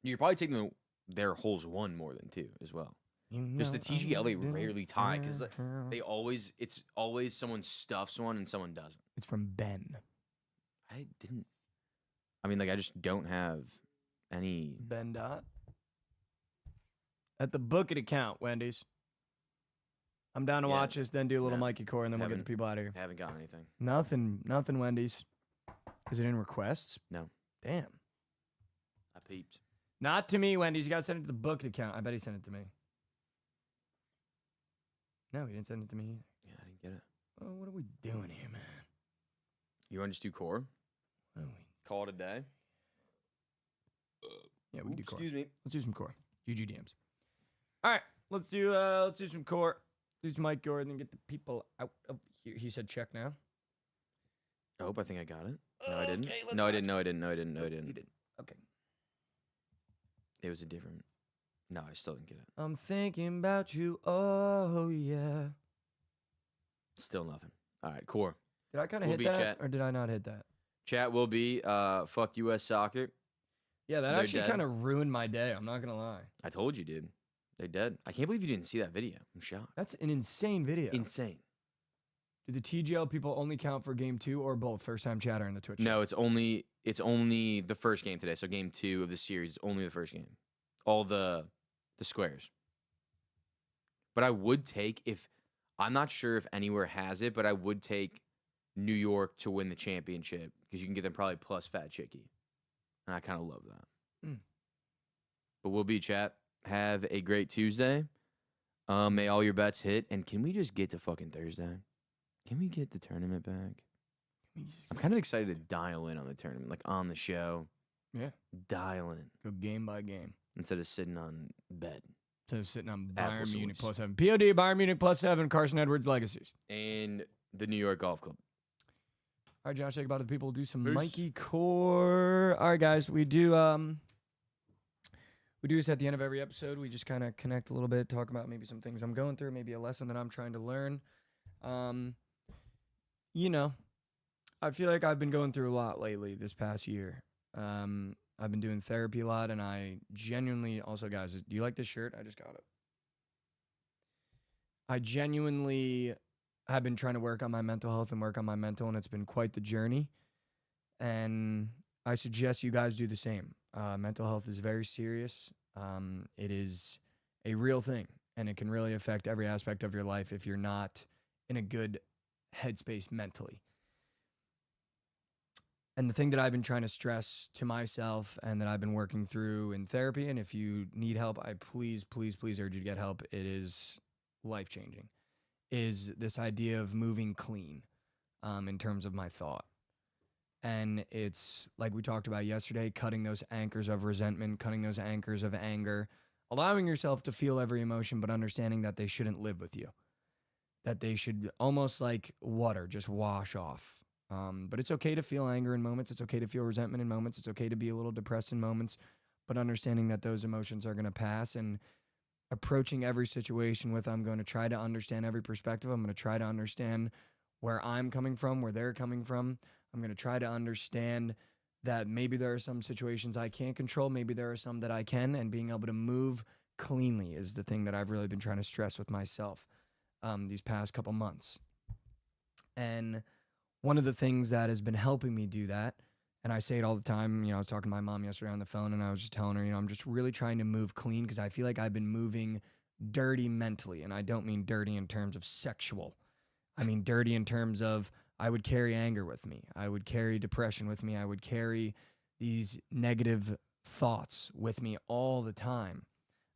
You're probably taking their holes 1 more than 2 as well. Just the TGL they rarely tie because it's always someone stuffs one and someone doesn't. It's from Ben. I just don't have any. Ben Dot. At the Bookit account, Wendy's. I'm down to Yeah. watch this, then do a little No. Mikey Core, and then we'll get the Haven't- people out of here. I haven't gotten anything. Nothing, Wendy's. Is it in requests? No. Damn. I peeped. Not to me, Wendy's. You gotta send it to the Bookit account. I bet he sent it to me. No, he didn't send it to me either. Yeah, I didn't get it. Oh, what are we doing here, man? You want to just do core? What are we? Call it a day? Yeah, we can do core. Excuse me. Let's do some core. GG DMs. All right, let's do some core. Do some Mike Gordon and get the people out of here. He said check now. I hope I think I got it. No, I didn't. Okay, let's No, I watch didn't. it. No, I didn't. No, I didn't. No, I You didn't. did. Okay. It was a different. No, I still didn't get it. I'm thinking about you. Oh yeah. Still nothing. All right, core. Did I kind of We'll hit be that, chat. or did I not hit that? Chat will be fuck US soccer. Yeah, that They're actually dead. kind of ruined my day. I'm not gonna lie. I told you, dude. They're dead. I can't believe you didn't see that video. I'm shocked. That's an insane video. Insane. Do the TGL people only count for game 2 or both? First time chatter in the Twitch. No, it's only the first game today. So game 2 of the series is only the first game. All the squares. But I would take I'm not sure if anywhere has it, but I would take New York to win the championship because you can get them probably plus Fat Chicky. And I kind of love that. Mm. But we'll be chat. Have a great Tuesday. May all your bets hit. And can we just get to fucking Thursday? Can we get the tournament back? I'm kind of excited to dial in on the tournament, like on the show. Yeah. Dial in Go game by game. instead of sitting on bed. So sitting on Apple Bayern Munich sauce. plus 7. POD Bayern Munich plus 7. Carson Edwards legacies. And the New York Golf Club. All right, Josh, think about it. The people will do some Peace. Mikey Core. All right, guys, we do this at the end of every episode. We just kind of connect a little bit, talk about maybe some things I'm going through, maybe a lesson that I'm trying to learn. I feel like I've been going through a lot lately this past year. I've been doing therapy a lot, and I genuinely also, guys, do you like this shirt? I just got it. I genuinely have been trying to work on my mental health and work on my mental, and it's been quite the journey. And I suggest you guys do the same. Mental health is very serious. It is a real thing, and it can really affect every aspect of your life if you're not in a good headspace mentally. And the thing that I've been trying to stress to myself and that I've been working through in therapy, and if you need help, I please urge you to get help. It is life-changing, is this idea of moving clean in terms of my thought. And it's like we talked about yesterday, cutting those anchors of resentment, cutting those anchors of anger, allowing yourself to feel every emotion, but understanding that they shouldn't live with you, that they should almost like water, just wash off. But it's okay to feel anger in moments. It's okay to feel resentment in moments. It's okay to be a little depressed in moments, but understanding that those emotions are going to pass and approaching every situation with, I'm going to try to understand every perspective. I'm going to try to understand where I'm coming from, where they're coming from. I'm going to try to understand that maybe there are some situations I can't control. Maybe there are some that I can, and being able to move cleanly is the thing that I've really been trying to stress with myself these past couple months. And one of the things that has been helping me do that, and I say it all the time, I was talking to my mom yesterday on the phone, and I was just telling her, I'm just really trying to move clean because I feel like I've been moving dirty mentally. And I don't mean dirty in terms of sexual. I mean dirty in terms of I would carry anger with me. I would carry depression with me. I would carry these negative thoughts with me all the time.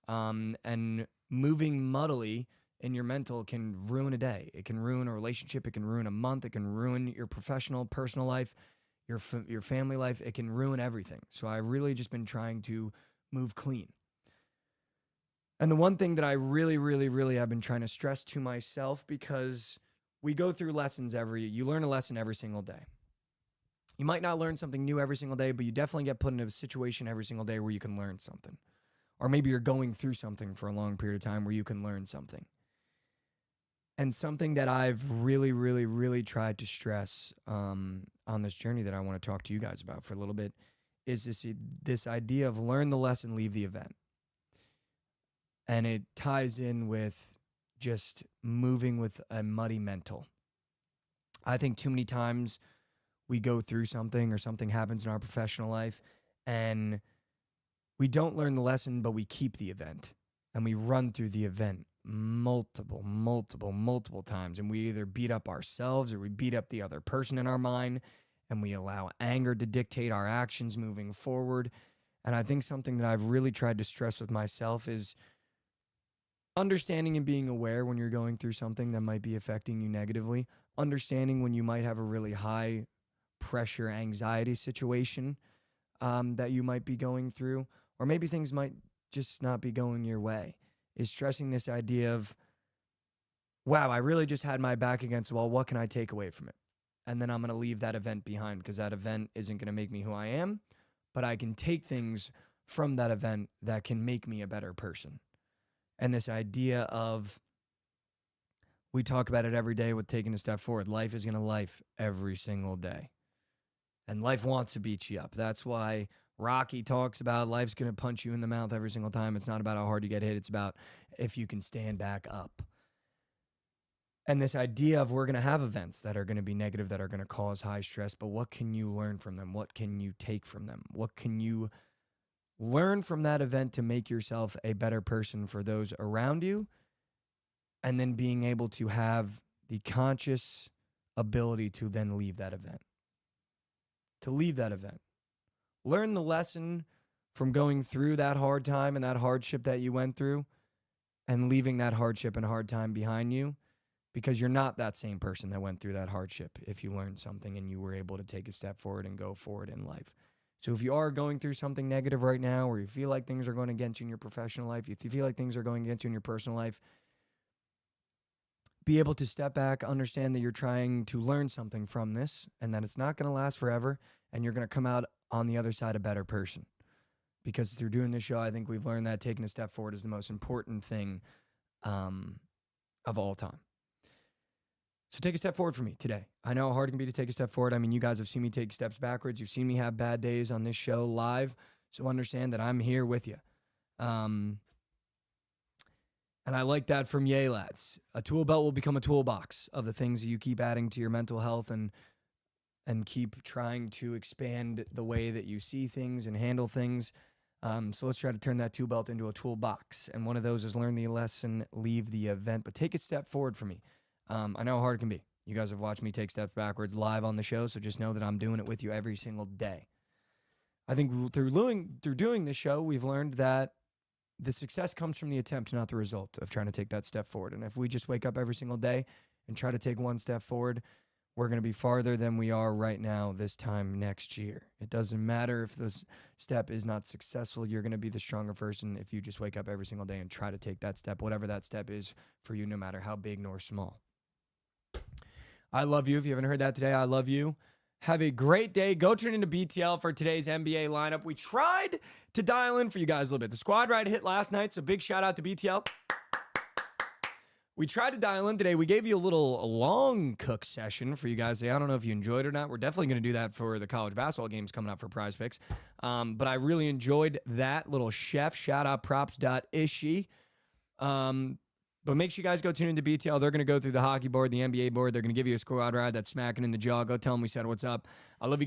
And moving muddily in your mental can ruin a day. It can ruin a relationship. It can ruin a month. It can ruin your professional, personal life, your family life. It can ruin everything. So I really just been trying to move clean. And the one thing that I really have been trying to stress to myself, because we go through lessons you learn a lesson every single day. You might not learn something new every single day, but you definitely get put in a situation every single day where you can learn something. Or maybe you're going through something for a long period of time where you can learn something. And something that I've really tried to stress on this journey that I want to talk to you guys about for a little bit is this idea of learn the lesson, leave the event. And it ties in with just moving with a muddy mental. I think too many times we go through something or something happens in our professional life and we don't learn the lesson, but we keep the event and we run through the event multiple times. And we either beat up ourselves or we beat up the other person in our mind, and we allow anger to dictate our actions moving forward. And I think something that I've really tried to stress with myself is understanding and being aware when you're going through something that might be affecting you negatively, understanding when you might have a really high pressure anxiety situation that you might be going through, or maybe things might just not be going your way, is stressing this idea of, wow, I really just had my back against the wall. What can I take away from it? And then I'm going to leave that event behind because that event isn't going to make me who I am, but I can take things from that event that can make me a better person. And this idea of, we talk about it every day with taking a step forward. Life is going to life every single day. And life wants to beat you up. That's why Rocky talks about life's going to punch you in the mouth every single time. It's not about how hard you get hit. It's about if you can stand back up. And this idea of we're going to have events that are going to be negative, that are going to cause high stress, but what can you learn from them? What can you take from them? What can you learn from that event to make yourself a better person for those around you? And then being able to have the conscious ability to then leave that event. To leave that event. Learn the lesson from going through that hard time and that hardship that you went through, and leaving that hardship and hard time behind you, because you're not that same person that went through that hardship if you learned something and you were able to take a step forward and go forward in life. So if you are going through something negative right now, or you feel like things are going against you in your professional life, if you feel like things are going against you in your personal life, be able to step back, understand that you're trying to learn something from this and that it's not going to last forever, and you're going to come out on the other side a better person. Because through doing this show, I think we've learned that taking a step forward is the most important thing of all time. So take a step forward for me today. I know how hard it can be to take a step forward. I mean, you guys have seen me take steps backwards. You've seen me have bad days on this show live. So understand that I'm here with you. And I like that from Yay Lads. A tool belt will become a toolbox of the things you keep adding to your mental health and keep trying to expand the way that you see things and handle things. So let's try to turn that tool belt into a toolbox. And one of those is learn the lesson, leave the event, but take a step forward for me. I know how hard it can be. You guys have watched me take steps backwards live on the show, so just know that I'm doing it with you every single day. I think through doing this show, we've learned that the success comes from the attempt, not the result of trying to take that step forward. And if we just wake up every single day and try to take one step forward, we're going to be farther than we are right now this time next year. It doesn't matter if this step is not successful. You're going to be the stronger person if you just wake up every single day and try to take that step, whatever that step is for you, no matter how big nor small. I love you. If you haven't heard that today, I love you. Have a great day. Go turn into BTL for today's NBA lineup. We tried to dial in for you guys a little bit. The squad ride hit last night, so big shout out to BTL. We tried to dial in today. We gave you a long cook session for you guys today. I don't know if you enjoyed it or not. We're definitely going to do that for the college basketball games coming up for Prize Picks. But I really enjoyed that little chef. Shout out props.ishi. But make sure you guys go tune into BTL. They're going to go through the hockey board, the NBA board. They're going to give you a squad ride that's smacking in the jaw. Go tell them we said what's up. I love you.